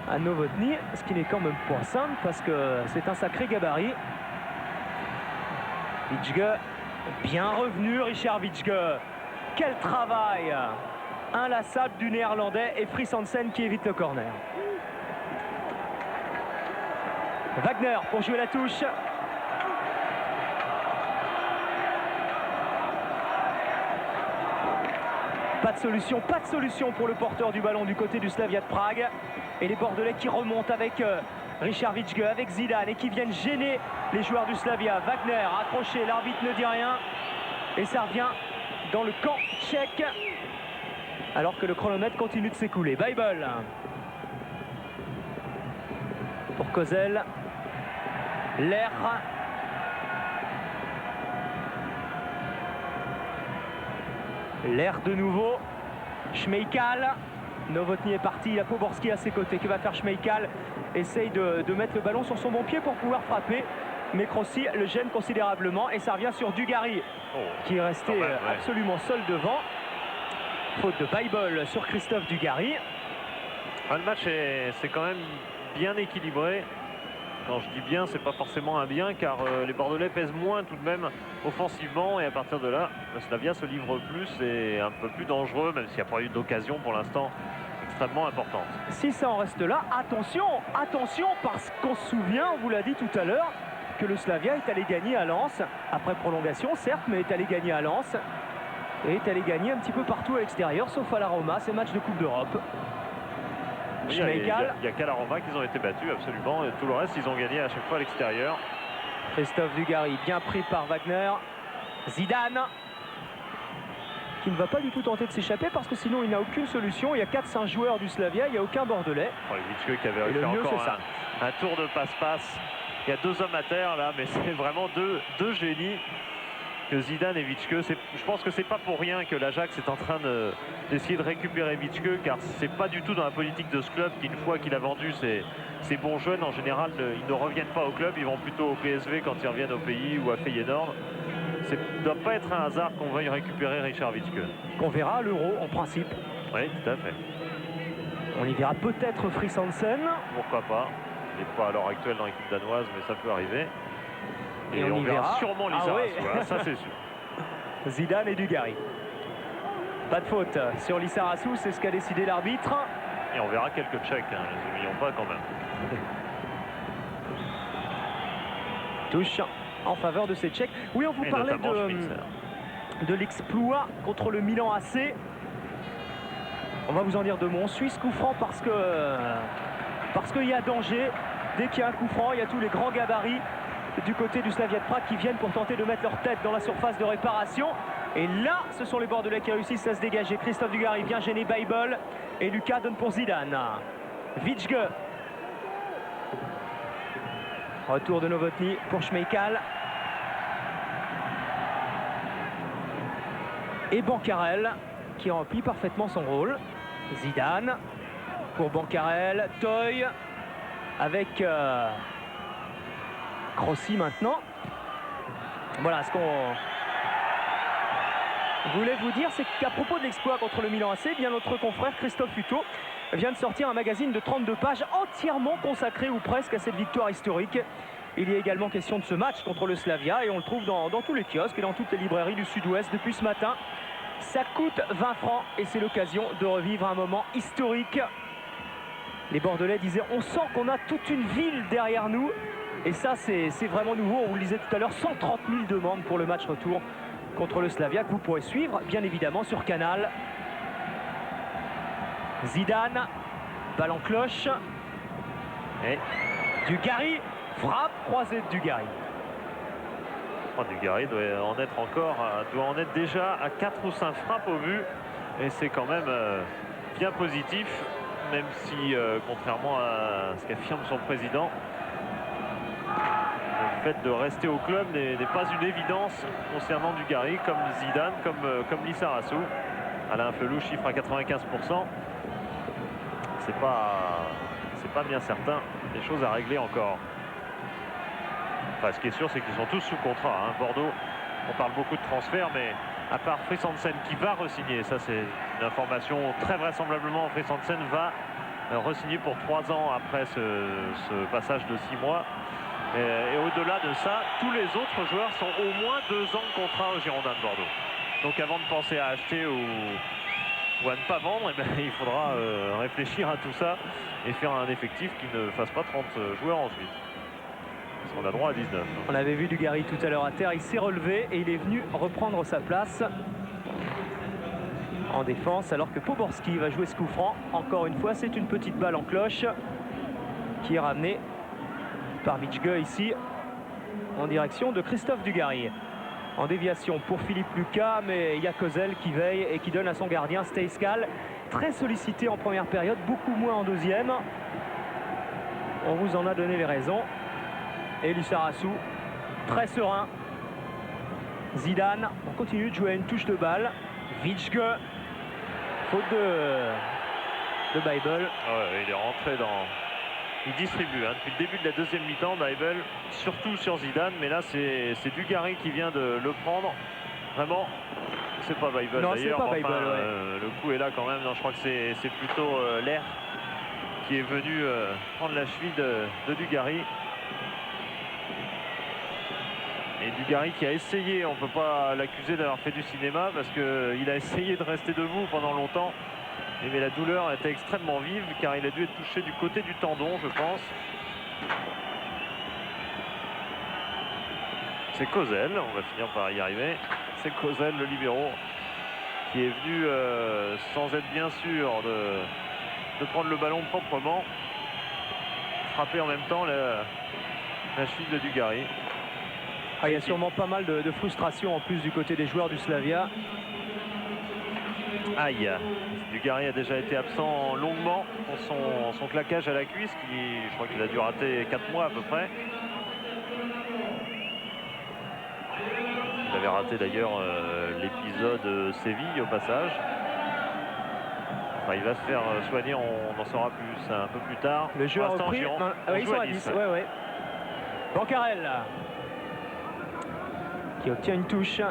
à Novotny, ce qui n'est quand même pas simple parce que c'est un sacré gabarit. Witschge, bien revenu Richard Witschge. Quel travail inlassable du néerlandais et Fries Hansen qui évite le corner. Wagner pour jouer la touche. Pas de solution pour le porteur du ballon du côté du Slavia de Prague. Et les Bordelais qui remontent avec Richard Witschge, avec Zidane et qui viennent gêner les joueurs du Slavia. Wagner accroché, l'arbitre ne dit rien. Et ça revient dans le camp tchèque. Alors que le chronomètre continue de s'écouler. Bible pour Kozel. L'air. L'air de nouveau. Schmeichel. Novotny est parti, il a Poborski à ses côtés. Que va faire Schmeichel? Essaye de mettre le ballon sur son bon pied pour pouvoir frapper. Mais Crossi le gêne considérablement et ça revient sur Dugarry qui est resté absolument seul devant. Faute de Bible sur Christophe Dugarry. Le match c'est quand même bien équilibré. Quand je dis bien, c'est pas forcément un bien car les Bordelais pèsent moins tout de même offensivement et à partir de là, le Slavia se livre plus et un peu plus dangereux, même s'il n'y a pas eu d'occasion pour l'instant extrêmement importante. Si ça en reste là, attention, attention, parce qu'on se souvient, on vous l'a dit tout à l'heure, que le Slavia est allé gagner à Lens, après prolongation certes, mais est allé gagner à Lens et est allé gagner un petit peu partout à l'extérieur, sauf à la Roma, ces matchs de Coupe d'Europe. Oui, il n'y a qu'à la Roma qu'ils ont été battus, absolument. Et tout le reste, ils ont gagné à chaque fois à l'extérieur. Christophe Dugarry, bien pris par Wagner. Zidane, qui ne va pas du tout tenter de s'échapper parce que sinon il n'a aucune solution. Il y a 4-5 joueurs du Slavia, il n'y a aucun Bordelais. Witschge qui avait réussi encore un tour de passe-passe. Il y a 2 hommes à terre là, mais c'est vraiment deux génies que Zidane et Witschge. Je pense que c'est pas pour rien que l'Ajax est en train d'essayer de récupérer Witschge, car c'est pas du tout dans la politique de ce club qu'une fois qu'il a vendu ses bons jeunes, en général ils ne reviennent pas au club, ils vont plutôt au PSV quand ils reviennent au pays ou à Feyenoord. Ça ne doit pas être un hasard qu'on veuille récupérer Richard Witschge. Qu'on verra à l'Euro en principe. Oui, tout à fait. On y verra peut-être Fries Hansen. Pourquoi pas. Il n'est pas à l'heure actuelle dans l'équipe danoise, mais ça peut arriver. Et on verra sûrement Lissarassou, ça c'est sûr. Zidane et Dugarry. Pas de faute sur Lissarassou, c'est ce qu'a décidé l'arbitre. Et on verra quelques Tchèques, ne les oublions pas quand même. Touche en faveur de ces Tchèques. Oui, on vous parlait de l'exploit contre le Milan AC. On va vous en dire 2 mots. On suit ce coup franc parce qu'il y a danger. Dès qu'il y a un coup franc, il y a tous les grands gabarits du côté du Slavia de Prague qui viennent pour tenter de mettre leur tête dans la surface de réparation. Et là, ce sont les Bordelais qui réussissent à se dégager. Christophe Dugarry vient gêner Bible et Lucas donne pour Zidane. Witschge. Retour de Novotny pour Schmeichel. Et Bancarel qui remplit parfaitement son rôle. Zidane pour Bancarel. Toy avec Crossi maintenant. Voilà ce qu'on voulait vous dire, c'est qu'à propos de l'exploit contre le Milan AC, bien notre confrère Christophe Hutto vient de sortir un magazine de 32 pages entièrement consacré ou presque à cette victoire historique. Il y a également question de ce match contre le Slavia et on le trouve dans tous les kiosques et dans toutes les librairies du Sud-Ouest depuis ce matin. Ça coûte 20 francs et c'est l'occasion de revivre un moment historique. Les Bordelais disaient on sent qu'on a toute une ville derrière nous et ça c'est vraiment nouveau. On vous le disait tout à l'heure, 130 000 demandes pour le match retour contre le Slavia que vous pourrez suivre bien évidemment sur Canal. Zidane, balle en cloche et Dugarry, frappe croisée de Dugarry. Dugarry doit en être déjà à 4 ou 5 frappes au but et c'est quand même bien positif, même si contrairement à ce qu'affirme son président, fait de rester au club n'est pas une évidence concernant Dugarry, comme Zidane, comme Lissarassou. Alain Felou chiffre à 95%. C'est pas bien certain. Des choses à régler encore. Enfin, ce qui est sûr, c'est qu'ils sont tous sous contrat, hein. Bordeaux, on parle beaucoup de transferts, mais à part Fris Hansen qui va re-signer, ça c'est une information très vraisemblablement, Fris Hansen va re-signer pour 3 ans après ce passage de 6 mois. Et au-delà de ça, tous les autres joueurs sont au moins 2 ans de contrat aux Girondins de Bordeaux. Donc avant de penser à acheter ou à ne pas vendre, eh bien, il faudra réfléchir à tout ça et faire un effectif qui ne fasse pas 30 joueurs ensuite. Parce qu'on a droit à 19. On avait vu Dugarry tout à l'heure à terre, il s'est relevé et il est venu reprendre sa place en défense, alors que Poborski va jouer ce coup franc. Encore une fois, c'est une petite balle en cloche qui est ramenée par Vichge ici en direction de Christophe Dugarry. En déviation pour Philippe Lucas, mais il y a Kozel qui veille et qui donne à son gardien Steiskal, très sollicité en première période, beaucoup moins en deuxième. On vous en a donné les raisons. Et Lissarassou, très serein. Zidane, on continue de jouer à une touche de balle. Vichge, faute de Bible. Ouais, il est rentré dans... Il distribue hein, depuis le début de la deuxième mi-temps, Bible, surtout sur Zidane, mais là c'est Dugarry qui vient de le prendre. Vraiment, c'est pas Bible d'ailleurs. Enfin, le coup est là quand même. Non, je crois que c'est plutôt l'air qui est venu prendre la cheville de Dugarry. Et Dugarry qui a essayé, on ne peut pas l'accuser d'avoir fait du cinéma parce qu'il a essayé de rester debout pendant longtemps. Mais la douleur était extrêmement vive car il a dû être touché du côté du tendon, je pense. C'est Kozel, on va finir par y arriver. C'est Kozel, le libéro, qui est venu sans être bien sûr de prendre le ballon proprement. Frapper en même temps la cheville de Dugarry. Ah, il y a sûrement pas mal de frustration en plus du côté des joueurs du Slavia. Aïe, Dugarry a déjà été absent longuement pour son claquage à la cuisse, je crois qu'il a dû rater 4 mois à peu près. Il avait raté d'ailleurs l'épisode Séville au passage. Enfin, il va se faire soigner, on en saura plus un peu plus tard. Le jeu a repris. Ils sont à 10. Ouais. Bancarel qui obtient une touche.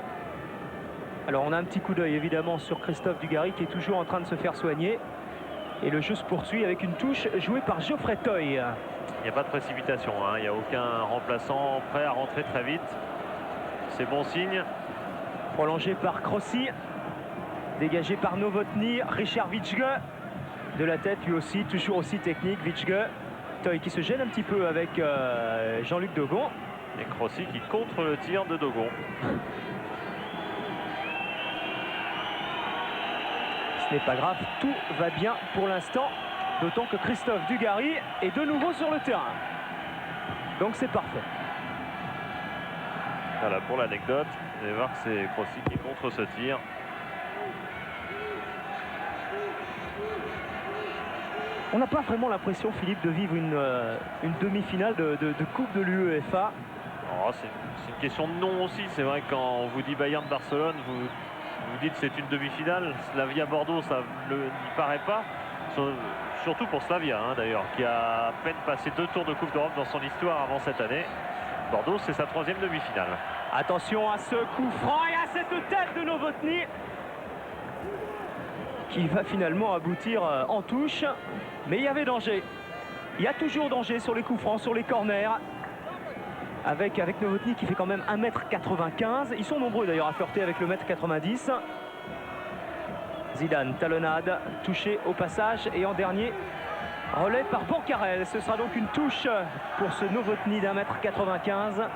Alors on a un petit coup d'œil évidemment sur Christophe Dugarry qui est toujours en train de se faire soigner. Et le jeu se poursuit avec une touche jouée par Geoffrey Toy. Il n'y a pas de précipitation, hein. Il n'y a aucun remplaçant prêt à rentrer très vite. C'est bon signe. Prolongé par Crossi. Dégagé par Novotny. Richard Vichge. De la tête lui aussi, toujours aussi technique. Vichge. Toy qui se gêne un petit peu avec Jean-Luc Dogon. Et Crossi qui contre le tir de Dogon. Ce n'est pas grave, tout va bien pour l'instant. D'autant que Christophe Dugarry est de nouveau sur le terrain. Donc c'est parfait. Voilà pour l'anecdote. Vous allez voir que c'est Crossi qui est contre ce tir. On n'a pas vraiment l'impression, Philippe, de vivre une demi-finale de Coupe de l'UEFA. Oh, c'est une question de nom aussi. C'est vrai que quand on vous dit Bayern-Barcelone, vous dites que c'est une demi-finale. Slavia-Bordeaux, ça ne paraît pas. Surtout pour Slavia, hein, d'ailleurs, qui a à peine passé 2 tours de Coupe d'Europe dans son histoire avant cette année. Bordeaux, c'est sa 3e demi-finale. Attention à ce coup franc et à cette tête de Novotny qui va finalement aboutir en touche. Mais il y avait danger. Il y a toujours danger sur les coups francs, sur les corners. Avec Novotny qui fait quand même 1m95. Ils sont nombreux d'ailleurs à flirter avec le 1m90. Zidane, talonnade, touché au passage. Et en dernier, relais par Bancarel. Ce sera donc une touche pour ce Novotny d'1m95.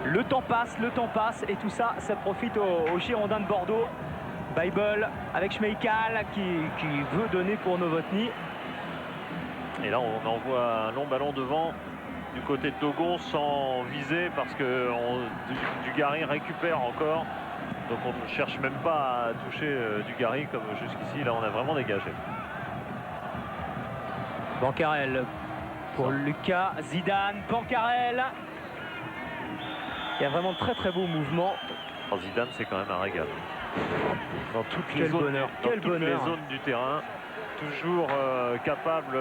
Le temps passe et tout ça, ça profite aux Girondins de Bordeaux. Bible avec Schmeichel qui veut donner pour Novotny. Et là, on envoie un long ballon devant du côté de Dogon sans viser parce que Dugarry récupère encore. Donc on ne cherche même pas à toucher Dugarry comme jusqu'ici. Là, on a vraiment dégagé. Bancarel pour Lucas, Zidane, Pancarel. Il y a vraiment de très beaux mouvements. Zidane, c'est quand même un régal. Dans toutes les Quel zones, bonheur, dans quel toutes les bonheur. zones du terrain, toujours capable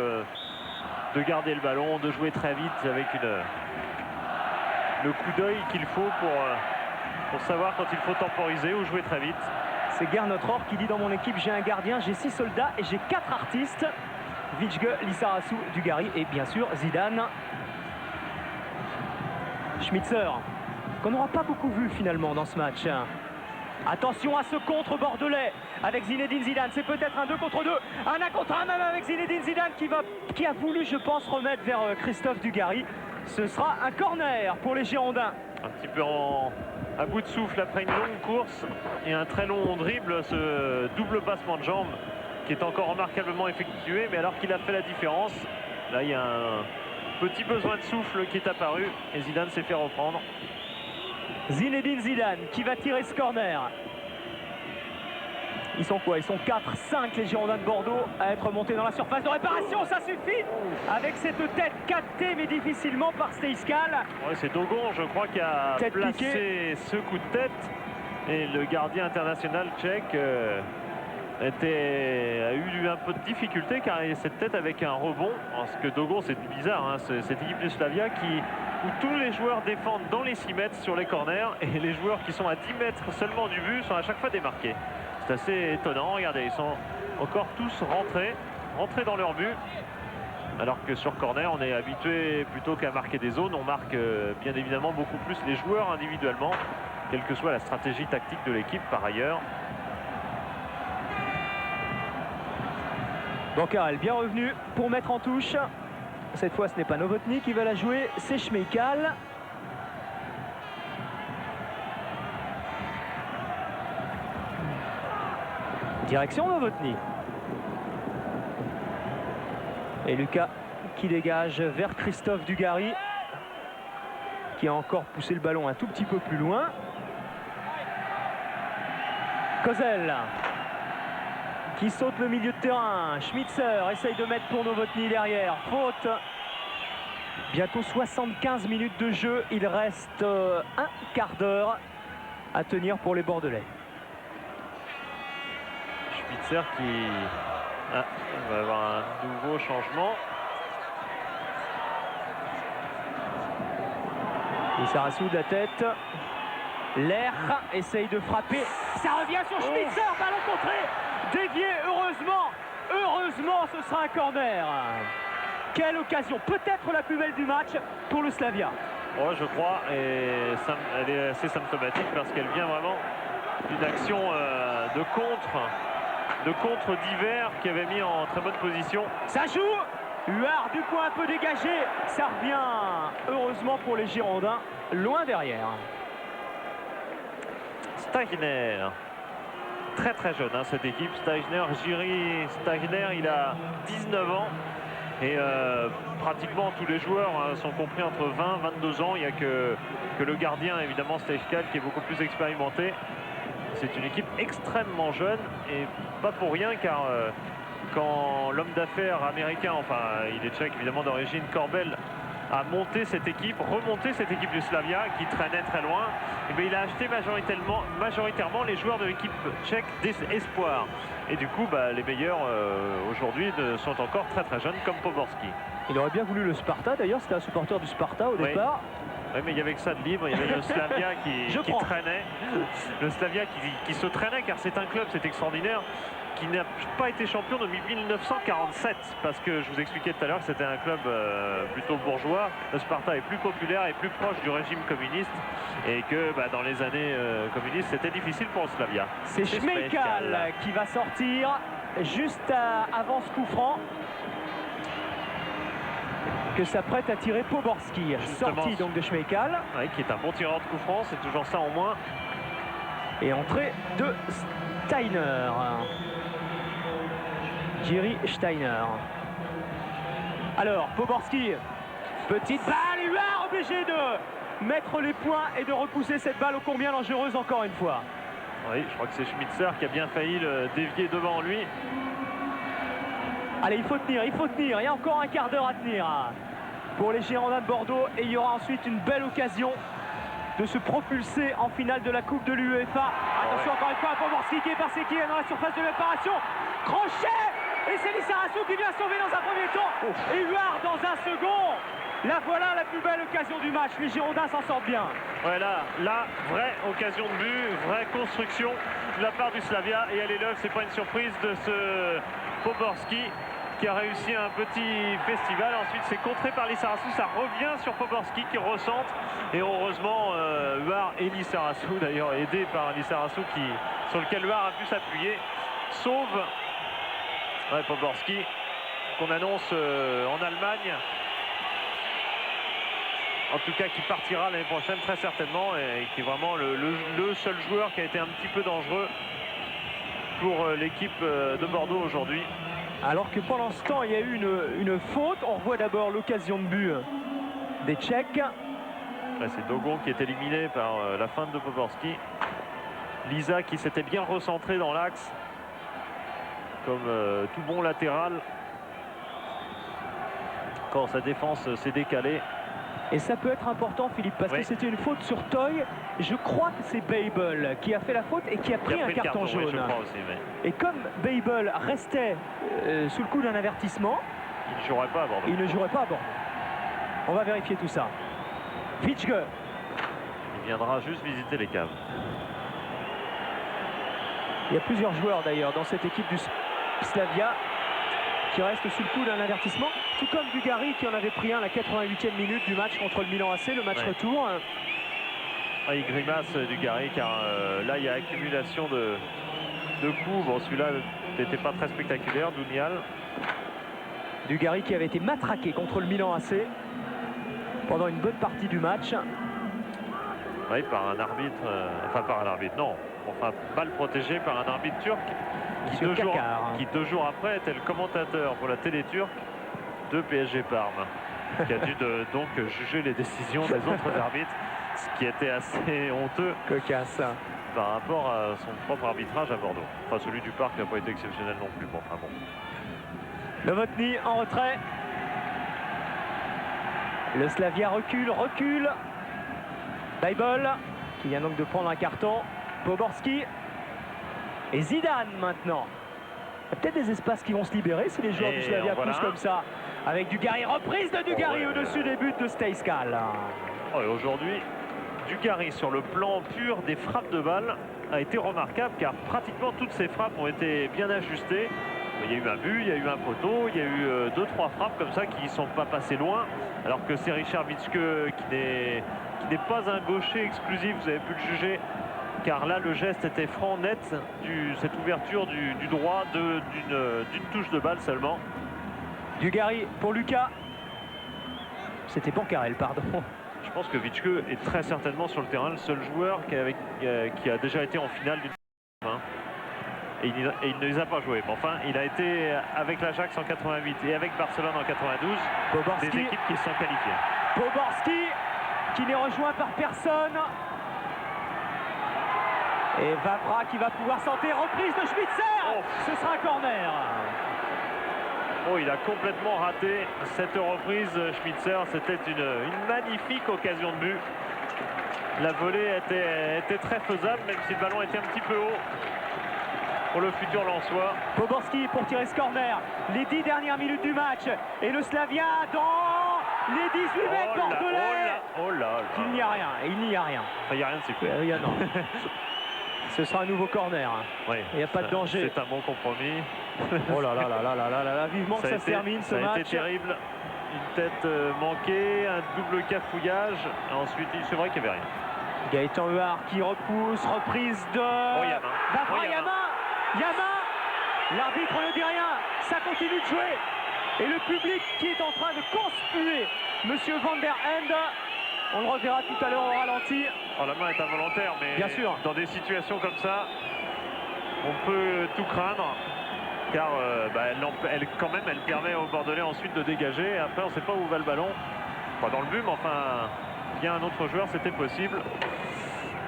de garder le ballon, de jouer très vite avec le coup d'œil qu'il faut pour savoir quand il faut temporiser ou jouer très vite. C'est Gernot Rohr qui dit dans mon équipe, j'ai un gardien, j'ai 6 soldats et j'ai 4 artistes. Vichge, Lissarassou, Dugarry et bien sûr Zidane. Schmitzer, qu'on n'aura pas beaucoup vu finalement dans ce match. Attention à ce contre bordelais avec Zinedine Zidane. C'est peut-être un 2 contre 2. Un 1 contre 1 même avec Zinedine Zidane qui a voulu, je pense, remettre vers Christophe Dugarry. Ce sera un corner pour les Girondins. Un petit peu à bout de souffle après une longue course et un très long dribble, ce double passement de jambes qui est encore remarquablement effectué, mais alors qu'il a fait la différence, là il y a un petit besoin de souffle qui est apparu et Zidane s'est fait reprendre. Zinedine Zidane qui va tirer ce corner. Ils sont quoi? Ils sont 4-5 les Girondins de Bordeaux à être montés dans la surface de réparation. Ça suffit avec cette tête captée mais difficilement par Steiskal. Ouais, c'est Dogon, je crois, qui a Tête placé piquée. ce coup de tête. Et le gardien international tchèque a eu un peu de difficulté car il y a cette tête avec un rebond. Parce que Dogon, c'est bizarre, hein, cette équipe du Slavia où tous les joueurs défendent dans les 6 mètres sur les corners et les joueurs qui sont à 10 mètres seulement du but sont à chaque fois démarqués. C'est assez étonnant, regardez, ils sont encore tous rentrés dans leur but. Alors que sur corner, on est habitué plutôt qu'à marquer des zones, on marque bien évidemment beaucoup plus les joueurs individuellement, quelle que soit la stratégie tactique de l'équipe par ailleurs. Pancarel bien revenu pour mettre en touche. Cette fois, ce n'est pas Novotny qui va la jouer, c'est Schmeichel. Direction Novotny. Et Lucas qui dégage vers Christophe Dugarry, qui a encore poussé le ballon un tout petit peu plus loin. Kozel qui saute le milieu de terrain. Schmitzer essaye de mettre pour Novotny derrière. Faute. Bientôt 75 minutes de jeu. Il reste un quart d'heure à tenir pour les Bordelais. Schmitzer qui va avoir un nouveau changement. Lissarassou de la tête. L'air essaye de frapper. Ça revient sur Schmitzer. Ballon contré. Dévié, heureusement, ce sera un corner. Quelle occasion, peut-être la plus belle du match pour le Slavia. Ouais, je crois, et elle est assez symptomatique parce qu'elle vient vraiment d'une action de contre d'hiver qui avait mis en très bonne position. Ça joue, Huard du point un peu dégagé, ça revient heureusement pour les Girondins, loin derrière. Stagner, très jeune hein, cette équipe. Stagner, Jiri Stagner, il a 19 ans et pratiquement tous les joueurs sont compris entre 20 et 22 ans. Il n'y a que le gardien évidemment Steiskal qui est beaucoup plus expérimenté. C'est une équipe extrêmement jeune et pas pour rien car quand l'homme d'affaires américain, enfin il est tchèque évidemment d'origine, Korbel, a monté cette équipe, remonté cette équipe du Slavia qui traînait très loin, et bien il a acheté majoritairement les joueurs de l'équipe tchèque d'espoir. Et du coup, les meilleurs aujourd'hui sont encore très jeunes comme Poborski. Il aurait bien voulu le Sparta, d'ailleurs c'était un supporter du Sparta au départ. Oui, mais il y avait que ça de libre, il y avait le Slavia qui traînait. Le Slavia qui se traînait car c'est un club, c'est extraordinaire, qui n'a pas été champion depuis 1947 parce que je vous expliquais tout à l'heure que c'était un club plutôt bourgeois. Le Sparta est plus populaire et plus proche du régime communiste et que dans les années communistes c'était difficile pour le Slavia. C'est Schmeichel qui va sortir juste avant ce coup franc que s'apprête à tirer Poborski. Sortie donc de Schmeichel. Oui, qui est un bon tireur de coup franc, c'est toujours ça en moins. Et entrée de Steiner. Jiri Steiner. Alors, Poborski, petite balle, Huard obligé de mettre les points et de repousser cette balle ô combien dangereuse encore une fois. Oui, je crois que c'est Schmitzer qui a bien failli le dévier devant lui. Allez, il faut tenir, il y a encore un quart d'heure à tenir. pour les Girondins de Bordeaux. Et il y aura ensuite une belle occasion de se propulser en finale de la Coupe de l'UEFA. Attention, encore une fois, Poborski qui est passé, qui est dans la surface de réparation. Crochet! Et c'est Lissarassou qui vient sauver dans un premier temps. Et Huard dans un second. Là, voilà la plus belle occasion du match. Les Girondins s'en sortent bien. Ouais, là, vraie occasion de but, vraie construction de la part du Slavia. Et allez, c'est pas une surprise de ce Poborski qui a réussi un petit festival. Ensuite, c'est contré par Lissarassou. Ça revient sur Poborski qui recentre. Et heureusement, Huard et Lissarassou, d'ailleurs aidé par Lissarassou sur lequel Huard a pu s'appuyer, sauve Poborski qu'on annonce en Allemagne. En tout cas, qui partira l'année prochaine très certainement et qui est vraiment le seul joueur qui a été un petit peu dangereux pour l'équipe de Bordeaux aujourd'hui. Alors que pendant ce temps, il y a eu une faute. On revoit d'abord l'occasion de but des Tchèques. C'est Dogon qui est éliminé par la feinte de Poborski. Lisa qui s'était bien recentré dans l'axe comme tout bon latéral quand sa défense s'est décalée. Et ça peut être important, Philippe, parce que c'était une faute sur Toy. Je crois que c'est Babel qui a fait la faute et qui a pris un carton jaune. Oui, je crois aussi, Et comme Babel restait sous le coup d'un avertissement, il ne jouerait pas à Bordeaux. Il ne jouerait pas à Bordeaux. On va vérifier tout ça. Fitschke. Il viendra juste visiter les caves. Il y a plusieurs joueurs d'ailleurs dans cette équipe du Slavia qui reste sous le coup d'un avertissement, tout comme Dugarry qui en avait pris un à la 88e minute du match contre le Milan AC, le match retour. Il grimace Dugarry car là il y a accumulation de coups. Bon, celui-là n'était pas très spectaculaire, Dounial. Dugarry qui avait été matraqué contre le Milan AC pendant une bonne partie du match. Oui, par un arbitre, enfin par un arbitre, non, enfin balle protégée par un arbitre turc qui deux jours après était le commentateur pour la télé turque de PSG Parme, qui a dû donc juger les décisions des autres arbitres, ce qui était assez honteux. Cocasse. Par rapport à son propre arbitrage à Bordeaux. Enfin, celui du Parc n'a pas été exceptionnel non plus. Bon, enfin bon. Novotny en retrait. Le Slavia recule. Babel qui vient donc de prendre un carton. Poborski. Et Zidane maintenant. Il y a peut-être des espaces qui vont se libérer si les joueurs du Slavia poussent comme ça. Avec Dugarry, reprise de Dugarry au-dessus des buts de Stejskal. Aujourd'hui, Dugarry sur le plan pur des frappes de balle a été remarquable car pratiquement toutes ses frappes ont été bien ajustées. Il y a eu un but, il y a eu un poteau, il y a eu 2-3 frappes comme ça qui ne sont pas passées loin. Alors que c'est Richard Witschke qui n'est pas un gaucher exclusif, vous avez pu le juger. Car là, le geste était franc, net, cette ouverture du droit d'une touche de balle seulement. Dugarry pour Lucas. C'était Bancarel, pardon. Je pense que Witschke est très certainement sur le terrain le seul joueur qui a déjà été en finale d'une. Et il ne les a pas joués. Mais enfin, il a été avec l'Ajax en 88 et avec Barcelone en 92. Poborski, des équipes qui se sont qualifiées. Poborski qui n'est rejoint par personne. Et Vavra qui va pouvoir santé. Reprise de Schmitzer. Ce sera un corner. Il a complètement raté cette reprise, Schmitzer. C'était une magnifique occasion de but. La volée était très faisable, même si le ballon était un petit peu haut pour le futur Lensois. Poborski pour tirer ce corner. Les 10 dernières minutes du match. Et le Slavia dans les 18 mètres bordelais. Il n'y a rien. Il n'y a rien. Il n'y a rien de sifflé. Non. Ce sera un nouveau corner. Oui, il n'y a pas de danger. C'est un bon compromis. Oh là là là là là là là là. Vivement que ça se termine ce match. Ça a été terrible. Une tête manquée, un double cafouillage. Ensuite, c'est vrai qu'il n'y avait rien. Gaëtan Huard qui repousse, reprise de Yama. L'arbitre ne dit rien, ça continue de jouer. Et le public qui est en train de conspuer Monsieur Van der End. On le reverra tout à l'heure au ralenti. La main est involontaire, mais bien sûr, dans des situations comme ça, on peut tout craindre. Car elle permet aux Bordelais ensuite de dégager. Après, on ne sait pas où va le ballon. Pas dans le but, mais enfin, bien un autre joueur, c'était possible.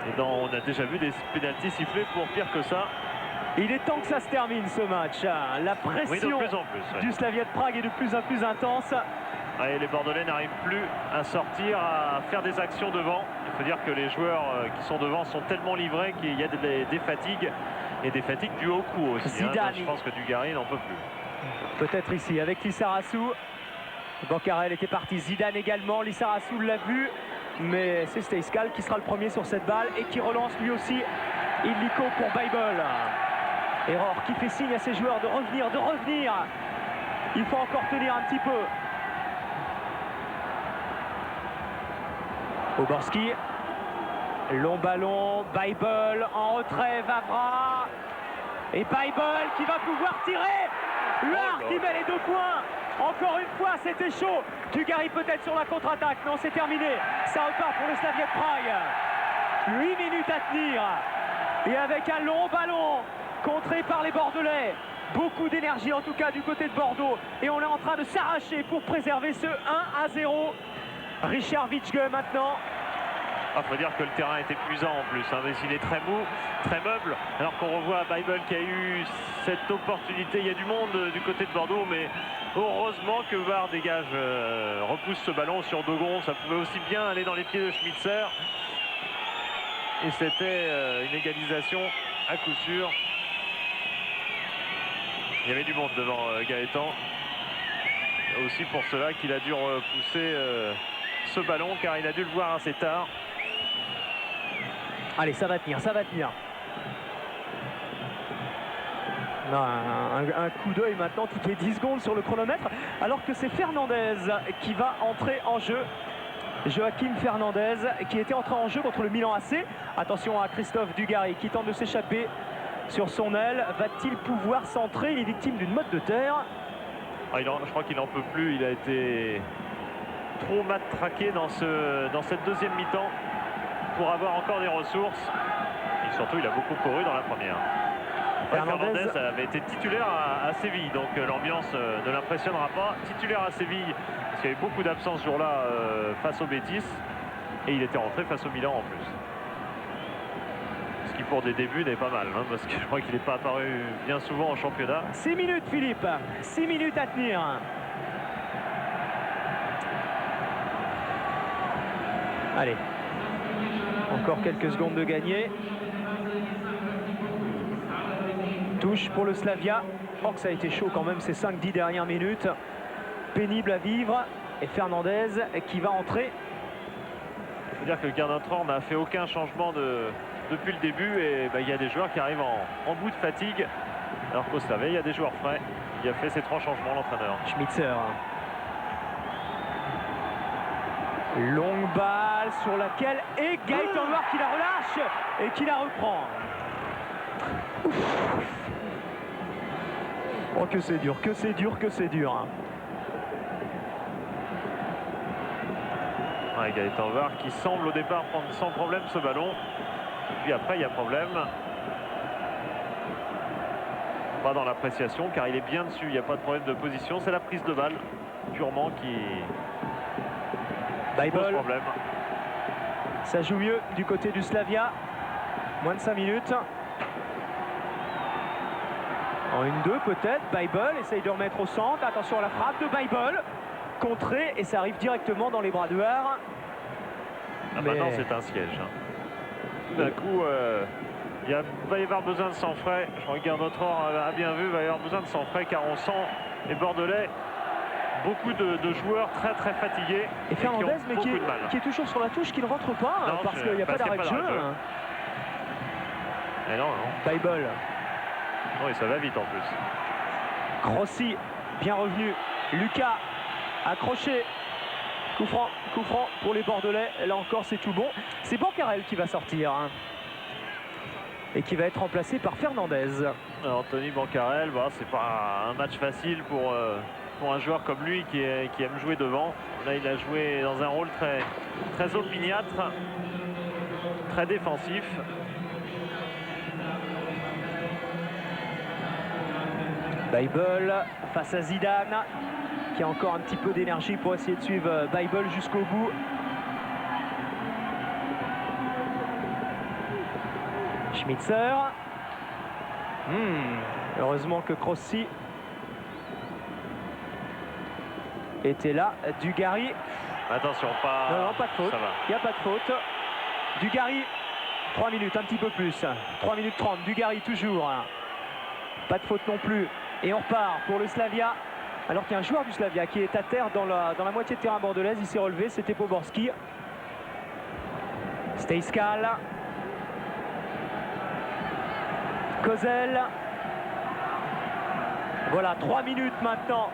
Et on a déjà vu des pénaltys sifflés pour pire que ça. Il est temps que ça se termine ce match. La pression de plus en plus, du Slavia de Prague est de plus en plus intense. Et les Bordelais n'arrivent plus à sortir, à faire des actions devant. Il faut dire que les joueurs qui sont devant sont tellement livrés qu'il y a des fatigues et des fatigues dues au coup aussi. Zidane, je pense que Dugarry n'en peut plus. Peut-être ici avec Lissarassou. Bancarel était parti, Zidane également. Lissarassou l'a vu, mais c'est Stejskal qui sera le premier sur cette balle et qui relance lui aussi illico pour Baibol. Error qui fait signe à ses joueurs de revenir, Il faut encore tenir un petit peu. Oborski, long ballon, Baibol en retrait, Vavra. Et Baibol qui va pouvoir tirer. Huard qui met les 2 points. Encore une fois, c'était chaud. Dugarry peut-être sur la contre-attaque. Non, c'est terminé. Ça repart pour le Slavia de Prague. 8 minutes à tenir. Et avec un long ballon contré par les Bordelais. Beaucoup d'énergie en tout cas du côté de Bordeaux. Et on est en train de s'arracher pour préserver ce 1-0. Richard Witschge maintenant. Il faut dire que le terrain est épuisant en plus, mais il est très mou, très meuble. Alors qu'on revoit Baibol qui a eu cette opportunité. Il y a du monde du côté de Bordeaux, mais heureusement que Var dégage, repousse ce ballon sur Dogon. Ça pouvait aussi bien aller dans les pieds de Schmitzer. Et c'était une égalisation à coup sûr. Il y avait du monde devant Gaëtan. Aussi pour cela qu'il a dû repousser ce ballon, car il a dû le voir assez tard. Allez, ça va tenir. Non, un coup d'œil maintenant toutes les 10 secondes sur le chronomètre, alors que c'est Fernandez qui va entrer en jeu. Joachim Fernandez qui était entré en jeu contre le Milan AC. Attention à Christophe Dugarry qui tente de s'échapper sur son aile. Va-t-il pouvoir centrer? Il est victime d'une motte de terre. Je crois qu'il n'en peut plus. Il a été trop matraqué dans cette deuxième mi-temps pour avoir encore des ressources. Et surtout, il a beaucoup couru dans la première. Fernandez avait été titulaire à Séville, donc l'ambiance ne l'impressionnera pas. Titulaire à Séville, parce qu'il y avait beaucoup d'absence ce jour-là face au Betis. Et il était rentré face au Milan en plus. Ce qui pour des débuts n'est pas mal, parce que je crois qu'il n'est pas apparu bien souvent en championnat. 6 minutes Philippe, 6 minutes à tenir. Allez, encore quelques secondes de gagner. Touche pour le Slavia. Oh que ça a été chaud quand même ces 5-10 dernières minutes. Pénible à vivre. Et Fernandez qui va entrer. Il faut dire que le gardien Tran n'a fait aucun changement depuis le début. Et il y a des joueurs qui arrivent en bout de fatigue. Alors qu'au Slavia, il y a des joueurs frais. Il a fait ses 3 changements, l'entraîneur. Schmitzer. Longue balle sur laquelle et Gaëtan Huard qui la relâche et qui la reprend. Ouf. Oh que c'est dur, que c'est dur, que c'est dur. Ouais, Gaëtan Huard qui semble au départ prendre sans problème ce ballon. Puis après il y a problème. Pas dans l'appréciation car il est bien dessus, il n'y a pas de problème de position. C'est la prise de balle purement qui pose problème. Ça joue mieux du côté du Slavia. Moins de 5 minutes. En 1-2 peut-être. Baibol essaye de remettre au centre. Attention à la frappe de Baibol. Contré et ça arrive directement dans les bras de Huard. Maintenant c'est un siège. Tout d'un coup, il va y avoir besoin de sang frais. Je crois que Gernot-Tror a bien vu, il va y avoir besoin de sang frais car on sent les Bordelais, beaucoup de joueurs très très fatigués. Et Fernandez mais qui est toujours sur la touche, qui ne rentre pas parce qu'il n'y a pas d'arrêt de jeu. Et non. Baibol. Oui, ça va vite en plus. Grossi, bien revenu. Lucas, accroché. Coup franc pour les Bordelais. Là encore, c'est tout bon. C'est Bancarel qui va sortir. Et qui va être remplacé par Fernandez. Anthony Bancarel, c'est pas un match facile pour un joueur comme lui qui aime jouer devant. Là, il a joué dans un rôle très, très opiniâtre, très défensif. Baibol face à Zidane qui a encore un petit peu d'énergie pour essayer de suivre Baibol jusqu'au bout. Schmitzer. Heureusement que Grossi était là. Dugarry. Attention, pas... Non, pas de faute. Il n'y a pas de faute. Dugarry, 3 minutes, un petit peu plus. 3 minutes 30, Dugarry toujours. Pas de faute non plus. Et on repart pour le Slavia. Alors qu'il y a un joueur du Slavia qui est à terre dans la moitié de terrain bordelaise. Il s'est relevé, c'était Poborski. Stejskal. Kozel. Voilà, 3 minutes maintenant.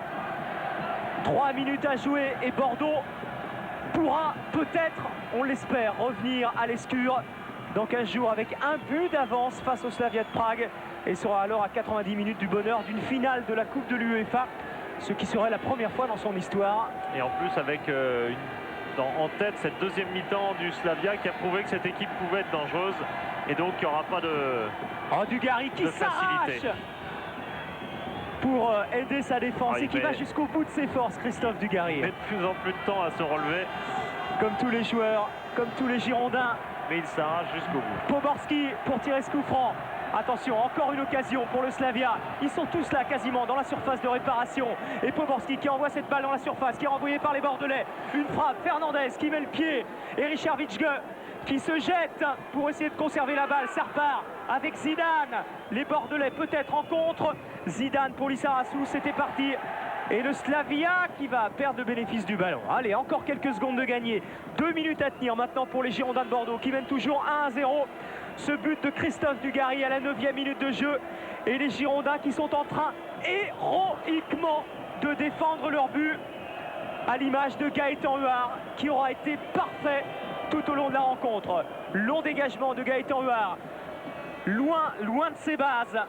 3 minutes à jouer et Bordeaux pourra peut-être, on l'espère, revenir à l'Escure dans 15 jours avec un but d'avance face au Slavia de Prague et sera alors à 90 minutes du bonheur d'une finale de la Coupe de l'UEFA, ce qui serait la première fois dans son histoire. Et en plus avec en tête cette deuxième mi-temps du Slavia qui a prouvé que cette équipe pouvait être dangereuse et donc il n'y aura pas de Dugarry qui s'arrache pour aider sa défense et qui va jusqu'au bout de ses forces, Christophe Dugarry. Il met de plus en plus de temps à se relever. Comme tous les joueurs, comme tous les Girondins. Mais il s'arrache jusqu'au bout. Poborski pour tirer ce coup franc. Attention, encore une occasion pour le Slavia. Ils sont tous là quasiment dans la surface de réparation. Et Poborski qui envoie cette balle dans la surface, qui est renvoyée par les Bordelais. Une frappe, Fernandez qui met le pied. Et Richard Vitschke qui se jette pour essayer de conserver la balle. Ça repart avec Zidane. Les Bordelais peut-être en contre. Zidane pour Lissarassou, c'était parti. Et le Slavia qui va perdre le bénéfice du ballon. Allez, encore quelques secondes de gagner. 2 minutes à tenir maintenant pour les Girondins de Bordeaux qui mènent toujours 1-0. Ce but de Christophe Dugarry à la 9e minute de jeu. Et les Girondins qui sont en train héroïquement de défendre leur but. À l'image de Gaëtan Huard qui aura été parfait tout au long de la rencontre. Long dégagement de Gaëtan Huard. Loin de ses bases.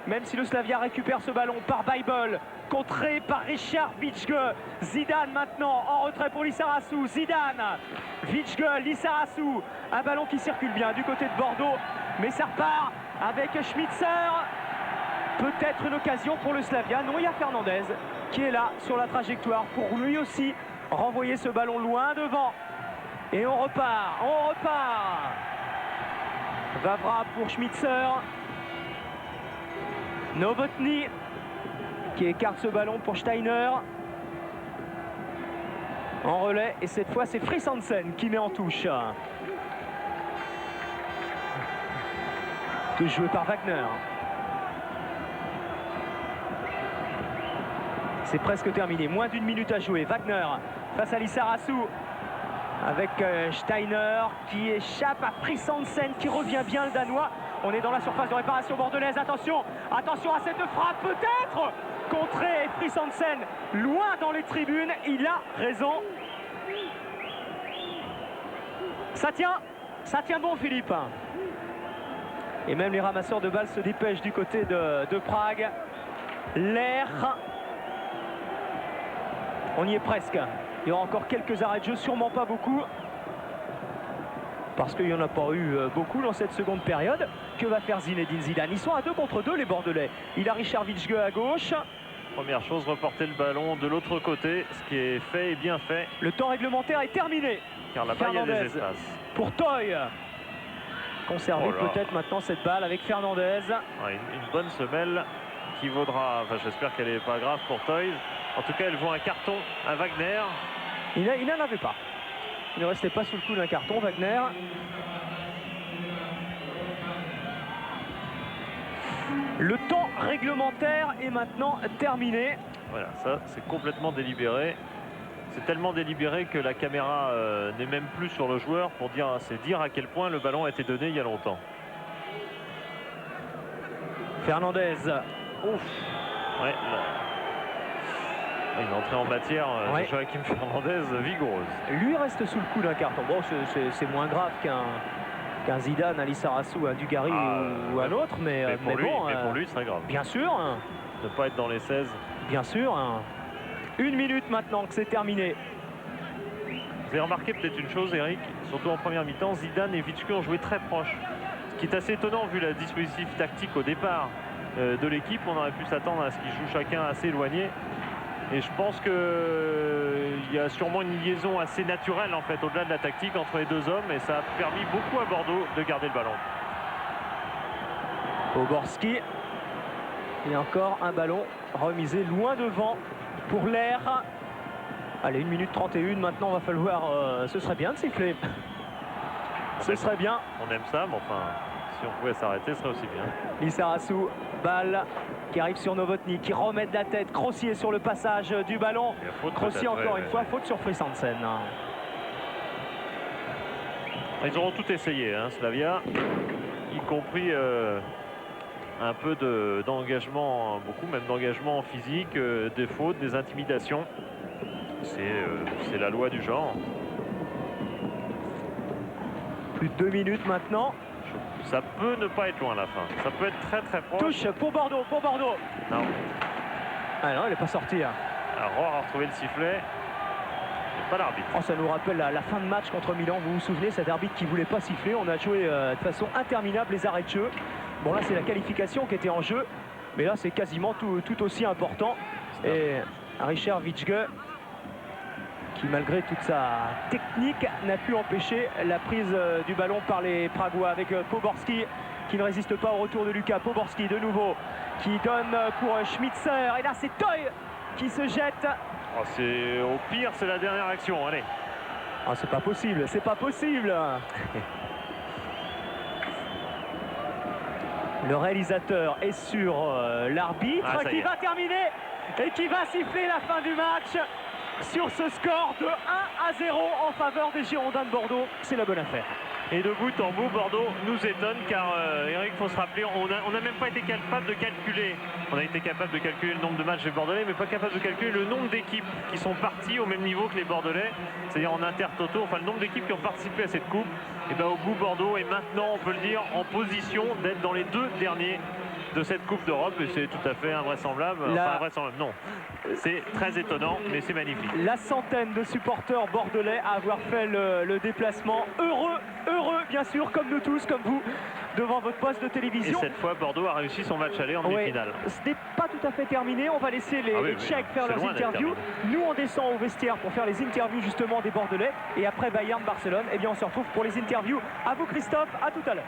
Même si le Slavia récupère ce ballon par Bible. Contré par Richard Vitschke. Zidane maintenant en retrait pour Lissarassou. Zidane, Vitschke, Lissarassou. Un ballon qui circule bien du côté de Bordeaux. Mais ça repart avec Schmitzer. Peut-être une occasion pour le Slavia. Non, il y a Fernandez qui est là sur la trajectoire pour lui aussi renvoyer ce ballon loin devant. Et on repart. Vavra pour Schmitzer. Novotny qui écarte ce ballon pour Steiner. En relais, et cette fois c'est Fritz Hansen qui met en touche. Touche joué par Wagner. C'est presque terminé, moins d'1 minute à jouer. Wagner face à Lissarassou avec Steiner qui échappe à Fritz Hansen qui revient bien, le Danois. On est dans la surface de réparation bordelaise. Attention à cette frappe peut-être contrée. Fritz Hansen loin dans les tribunes. Il a raison. Ça tient bon, Philippe. Et même les ramasseurs de balles se dépêchent du côté de Prague. L'air. On y est presque. Il y aura encore quelques arrêts de jeu, sûrement pas beaucoup. Parce qu'il n'y en a pas eu beaucoup dans cette seconde période. Que va faire Zinedine Zidane? Ils sont à 2 contre 2 les Bordelais. Il a Richard Vitschke à gauche. Première chose, reporter le ballon de l'autre côté, ce qui est fait et bien fait. Le temps réglementaire est terminé. Car là-bas, il y a des espaces. Pour Toy. Conserver peut-être maintenant cette balle avec Fernandez. Ouais, une bonne semelle qui vaudra, enfin j'espère qu'elle n'est pas grave pour Toy. En tout cas, elle vaut un carton à Wagner. Il n'en avait pas. Il ne restait pas sous le coup d'un carton, Wagner. Le temps réglementaire est maintenant terminé. Voilà, ça c'est complètement délibéré. C'est tellement délibéré que la caméra n'est même plus sur le joueur pour dire à quel point le ballon a été donné il y a longtemps. Fernandez. Ouf. Ouais, une entrée en matière de Joachim Fernandez vigoureuse. Lui reste sous le coup d'un carton. Bon, c'est moins grave qu'un Zidane, un Lissarassou, un Dugarry ou un autre, mais pour lui, c'est grave. Bien sûr. Ne pas être dans les 16. Bien sûr. 1 minute maintenant que c'est terminé. Vous avez remarqué peut-être une chose, Eric, surtout en première mi-temps, Zidane et Vitschke ont joué très proches. Ce qui est assez étonnant vu le dispositif tactique au départ de l'équipe. On aurait pu s'attendre à ce qu'ils jouent chacun assez éloigné. Et je pense qu'il y a sûrement une liaison assez naturelle en fait au-delà de la tactique entre les deux hommes et ça a permis beaucoup à Bordeaux de garder le ballon. Poborski. Et encore un ballon remisé loin devant pour l'air. Allez, 1 minute 31, maintenant va falloir, ce serait bien de siffler. Ce serait bien. On aime ça, mais enfin, si on pouvait s'arrêter, ce serait aussi bien. Lissarassou, balle qui arrive sur Novotny, qui remet de la tête. Crossier sur le passage du ballon. Crossier encore une fois, faute sur Frisansen. Ils auront tout essayé, hein, Slavia, y compris un peu d'engagement, beaucoup même d'engagement physique, des fautes, des intimidations. C'est la loi du genre. Plus de 2 minutes maintenant. Ça peut ne pas être loin à la fin. Ça peut être très très proche. Touche pour Bordeaux, pour Bordeaux. Non. Ah non, elle n'est pas sortie. Hein. Alors, Roar a retrouvé le sifflet. Pas l'arbitre. Oh, ça nous rappelle la fin de match contre Milan. Vous vous souvenez, cet arbitre qui ne voulait pas siffler. On a joué de façon interminable les arrêts de jeu. Bon, là, c'est la qualification qui était en jeu. Mais là, c'est quasiment tout aussi important. Et Richard Witschge, qui malgré toute sa technique n'a pu empêcher la prise du ballon par les Pragois avec Poborski qui ne résiste pas au retour de Lucas. Poborski de nouveau qui donne pour Schmitzer et là c'est Toy qui se jette. Oh, au pire c'est la dernière action, allez. Oh, c'est pas possible, c'est pas possible. Le réalisateur est sur l'arbitre qui va terminer et qui va siffler la fin du match. Sur ce score de 1-0 en faveur des Girondins de Bordeaux, c'est la bonne affaire. Et de bout en bout, Bordeaux nous étonne car Eric, il faut se rappeler, on n'a même pas été capable de calculer. On a été capable de calculer le nombre de matchs des Bordelais, mais pas capable de calculer le nombre d'équipes qui sont parties au même niveau que les Bordelais, c'est-à-dire en intertoto, enfin le nombre d'équipes qui ont participé à cette coupe. Et bien au bout, Bordeaux est maintenant, on peut le dire, en position d'être dans les 2 derniers de cette Coupe d'Europe et c'est tout à fait invraisemblable. Enfin, invraisemblable, non. C'est très étonnant, mais c'est magnifique. La centaine de supporters bordelais à avoir fait le déplacement. Heureux, bien sûr, comme nous tous, comme vous, devant votre poste de télévision. Et cette fois, Bordeaux a réussi son match aller en demi-finale. Ce n'est pas tout à fait terminé. On va laisser les Tchèques faire leurs interviews. Nous, on descend au vestiaire pour faire les interviews justement des Bordelais. Et après Bayern-Barcelone, eh bien, on se retrouve pour les interviews. À vous, Christophe. À tout à l'heure.